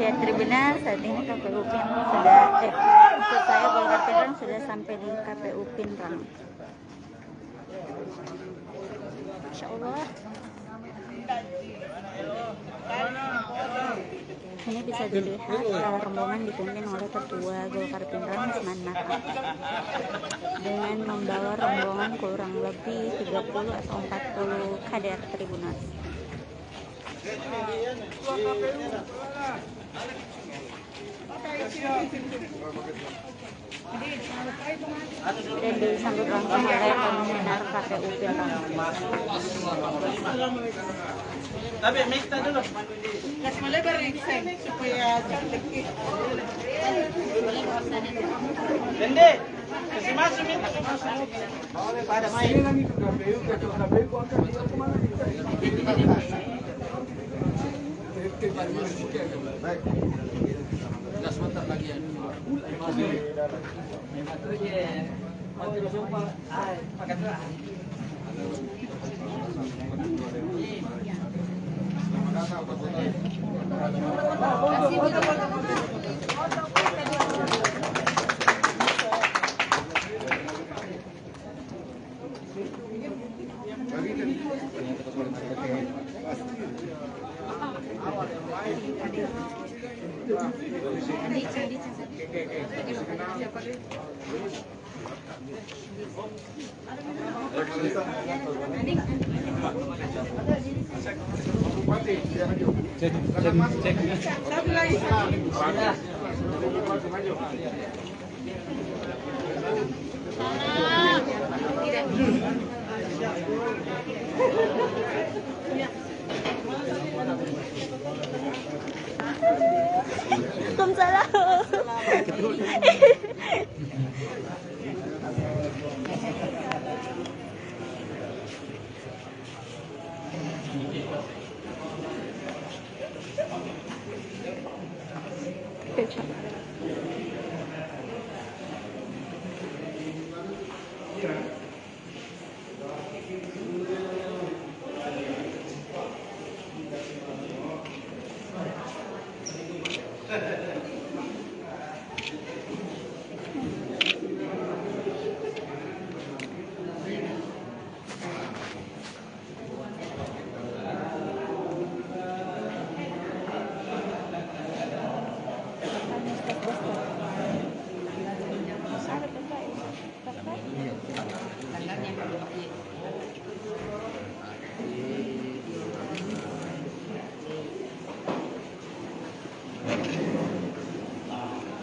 J: Ya, Tribunal, saat ini KPU PIN sudah, maksud saya Golkar Pinrang sudah sampai di KPU Pinrang. Insya Allah. Ini bisa dilihat rombongan dipimpin oleh Ketua Golkar Pindrang Usman Naka dengan membawa rombongan kurang lebih 30 atau 40 kader Tribuners. Dan disambut langsung oleh komisioner KPU Pindrang.
F: Tapi minta dulu.
M: Kasih melebar supaya cantik.
F: Dende, kasih masuk minta masuk. Pada main.
I: Ini lagi ke KPU akan dia kemana kita? Baik. Gas mantap lagi ya.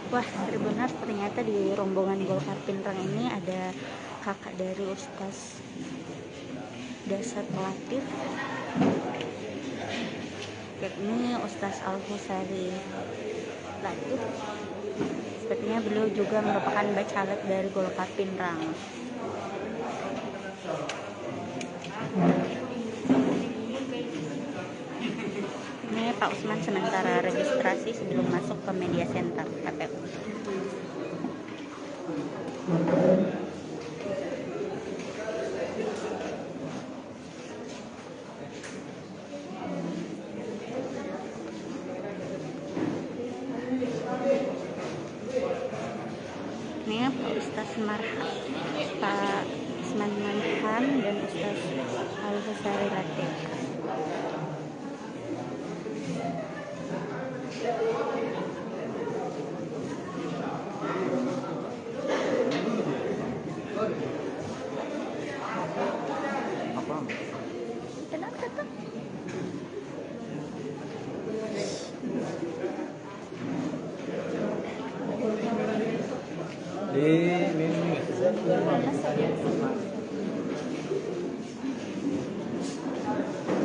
J: Wah, Tribuners, ternyata di rombongan Golkar Pindrang ini ada kakak dari Ustaz Dasar Latif, yakni Ustaz Al-Husari Latif. Sepertinya beliau juga merupakan bacalek dari Golkar Pindrang. Ini Pak Usman sementara registrasi sebelum masuk ke media center KPU. Ini Pak Ustaz Marham, Pak Usman Marham dan Ustaz Al-Husari Latif.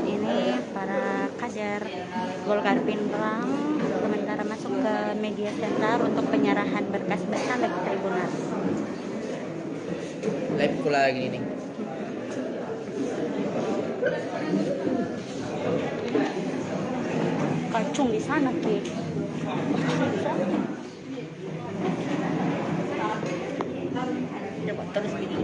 J: Ini para kader Golkar Pindrang sementara masuk ke media center untuk penyerahan berkas bacalek Tribuners.
N: Live pula gini nih.
J: Kacung di sana, Ki. Coba terus gini.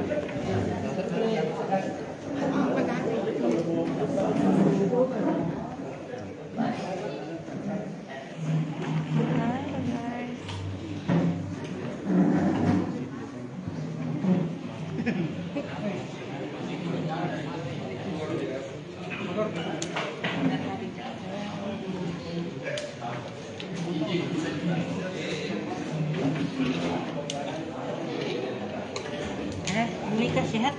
J: Mika sehat?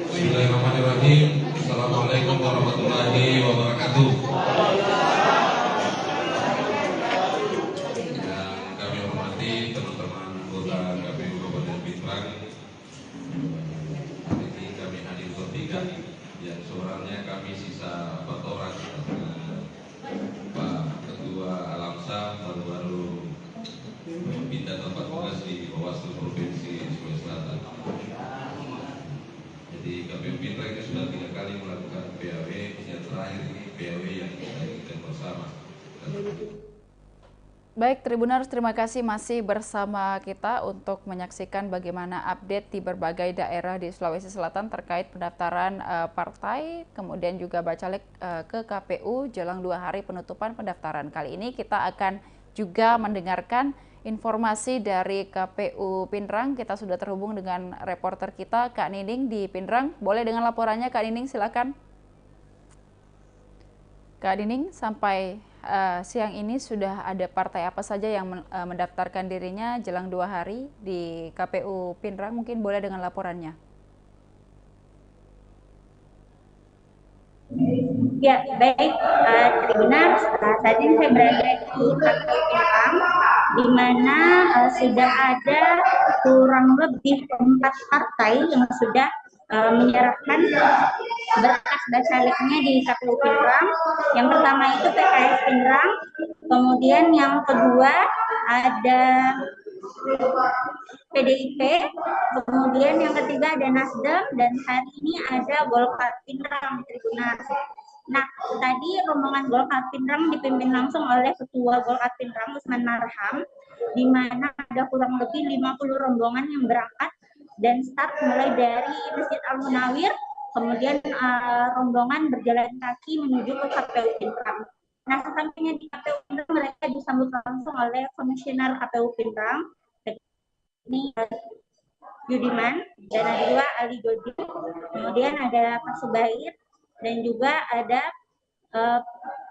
N: Bismillahirrahmanirrahim. Assalamualaikum warahmatullahi wabarakatuh. Yang kami hormati teman-teman anggota KPU Kabupaten Pindrang. Hari ini kami hadir bertiga, yang sebenarnya kami sisa 4 orang. Pak Ketua Alamsa baru-baru pindah tempat tugas di Bawaslu Provinsi Sulawesi Selatan. Jadi KPU Pindrang ini sudah 3 kali melakukan PAW, yang terakhir ini PAW yang kita lakukan bersama.
A: Baik, Tribuners, terima kasih masih bersama kita untuk menyaksikan bagaimana update di berbagai daerah di Sulawesi Selatan terkait pendaftaran partai, kemudian juga bacalek ke KPU jelang 2 hari penutupan pendaftaran. Kali ini kita akan juga mendengarkan informasi dari KPU Pindrang. Kita sudah terhubung dengan reporter kita, Kak Nining di Pindrang. Boleh dengan laporannya, Kak Nining, silakan. Kak Nining, sampai siang ini sudah ada partai apa saja yang mendaftarkan dirinya jelang 2 hari di KPU Pindrang? Mungkin boleh dengan laporannya.
J: Ya, baik, Tribuners, saat ini saya berada di KPU Pindrang, di mana sudah ada kurang lebih 4 partai yang sudah menyerahkan berkas bacaleknya di KPU Pindrang. Yang pertama itu PKS Pindrang, kemudian yang kedua ada PDIP, kemudian yang ketiga ada Nasdem, dan hari ini ada Golkar Pindrang, Tribuners. Nah, tadi rombongan Golkar Pindrang dipimpin langsung oleh Ketua Golkar Pindrang, Usman Marham, di mana ada kurang lebih 50 rombongan yang berangkat dan start mulai dari Masjid Al-Munawir, kemudian rombongan berjalan kaki menuju ke KPU Pindrang. Nah, sesampainya di KPU Pindrang, mereka disambut langsung oleh Komisioner KPU Pindrang, ini Yudiman, dan ada juga Ali Godi, kemudian ada Pak Subair, dan juga ada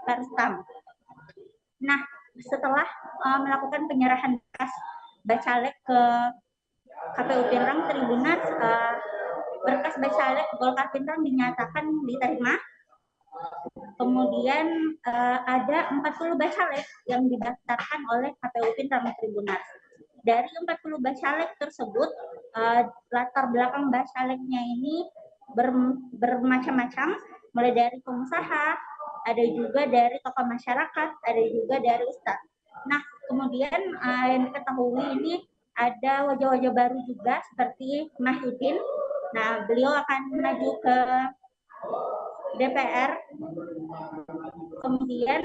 J: Perstam. Nah, setelah melakukan penyerahan berkas bacalek ke KPU Pindrang, Tribuners, berkas bacalek Golkar Pindrang dinyatakan diterima. Kemudian ada 40 bacalek yang didaftarkan oleh KPU Pindrang, Tribuners. Dari 40 bacalek tersebut, latar belakang bacaleknya ini bermacam-macam, mulai dari pengusaha, ada juga dari tokoh masyarakat, ada juga dari ustadz. Nah, kemudian yang diketahui ini ada wajah-wajah baru juga seperti Mahyudin. Nah, beliau akan maju ke DPR. Kemudian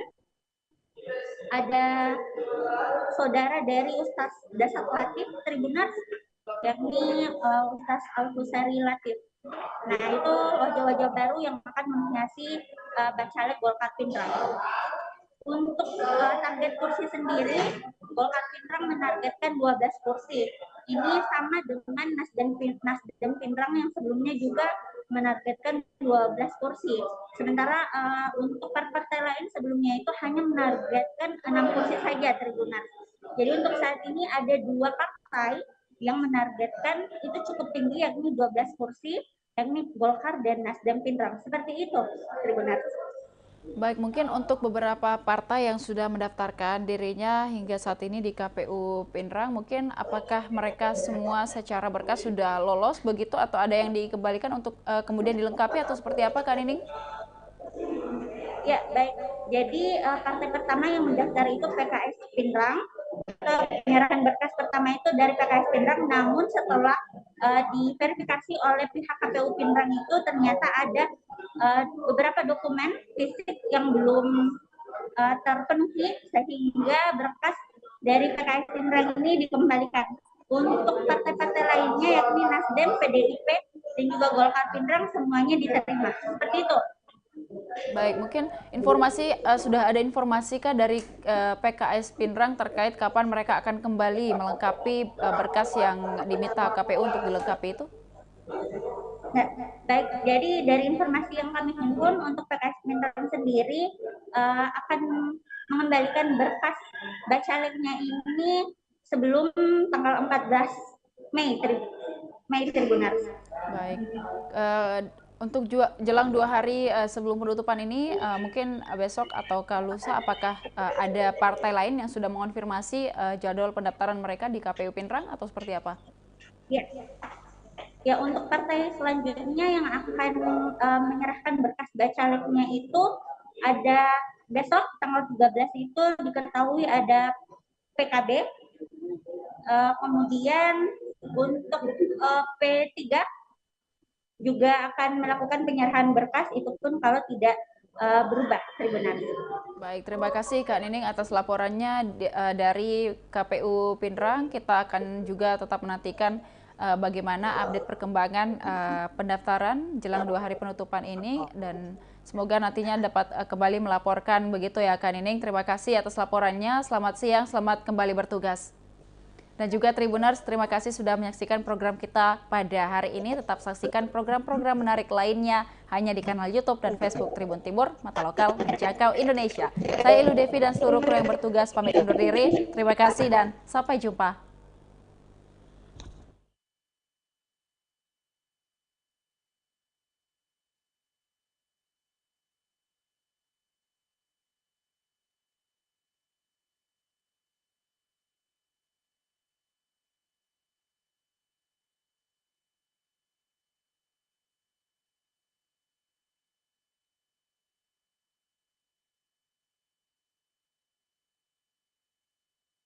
J: ada saudara dari Ustaz Dasar Latif, Tribuners, yakni Ustaz Al-Husari Latif. Nah, itu wajah-wajah baru yang akan menghiasi bacalek Golkar Pindrang. Untuk target kursi sendiri, Golkar Pindrang menargetkan 12 kursi. Ini sama dengan Nasdem Pindrang yang sebelumnya juga menargetkan 12 kursi. Sementara untuk partai lain sebelumnya itu hanya menargetkan 6 kursi saja, Tribuners. Jadi untuk saat ini ada 2 partai yang menargetkan itu cukup tinggi, yakni 12 kursi, yakni Golkar dan Nasdem Pindrang. Seperti itu, Tribuners.
A: Baik, mungkin untuk beberapa partai yang sudah mendaftarkan dirinya hingga saat ini di KPU Pindrang, mungkin apakah mereka semua secara berkas sudah lolos begitu, atau ada yang dikembalikan untuk kemudian dilengkapi, atau seperti apa, Kak Nining?
J: Ya, baik. Jadi partai pertama yang mendaftar itu PKS Pindrang. Penyerahan berkas pertama itu dari PKS Pindrang, namun setelah diverifikasi oleh pihak KPU Pindrang itu ternyata ada beberapa dokumen fisik yang belum terpenuhi, sehingga berkas dari PKS Pindrang ini dikembalikan. Untuk partai-partai lainnya yakni Nasdem, PDIP, dan juga Golkar Pindrang semuanya diterima. Seperti itu.
A: Baik, mungkin informasi sudah ada informasi kah dari PKS Pindrang terkait kapan mereka akan kembali melengkapi berkas yang diminta KPU untuk dilengkapi itu?
J: Nah, baik, jadi dari informasi yang kami himpun untuk PKS Pindrang sendiri akan mengembalikan berkas bacaleknya ini sebelum tanggal 14 Mei Tribuners.
A: Baik. Untuk jelang 2 hari sebelum penutupan ini, mungkin besok atau lusa, apakah ada partai lain yang sudah mengonfirmasi jadwal pendaftaran mereka di KPU Pinrang atau seperti apa?
J: Ya, untuk partai selanjutnya yang akan menyerahkan berkas bacaleknya itu ada besok tanggal 13 itu diketahui ada PKB, kemudian untuk P3 juga akan melakukan penyerahan berkas, itu pun kalau tidak berubah Tribuners.
A: Baik, terima kasih Kak Nining atas laporannya dari KPU Pinrang. Kita akan juga tetap menantikan bagaimana update perkembangan pendaftaran jelang 2 hari penutupan ini, dan semoga nantinya dapat kembali melaporkan begitu ya Kak Nining. Terima kasih atas laporannya. Selamat siang, selamat kembali bertugas. Dan juga Tribuners, terima kasih sudah menyaksikan program kita pada hari ini. Tetap saksikan program-program menarik lainnya hanya di kanal YouTube dan Facebook Tribun Timur, mata lokal menjangkau Indonesia. Saya Ilu Devi dan seluruh kru yang bertugas pamit undur diri. Terima kasih dan sampai jumpa.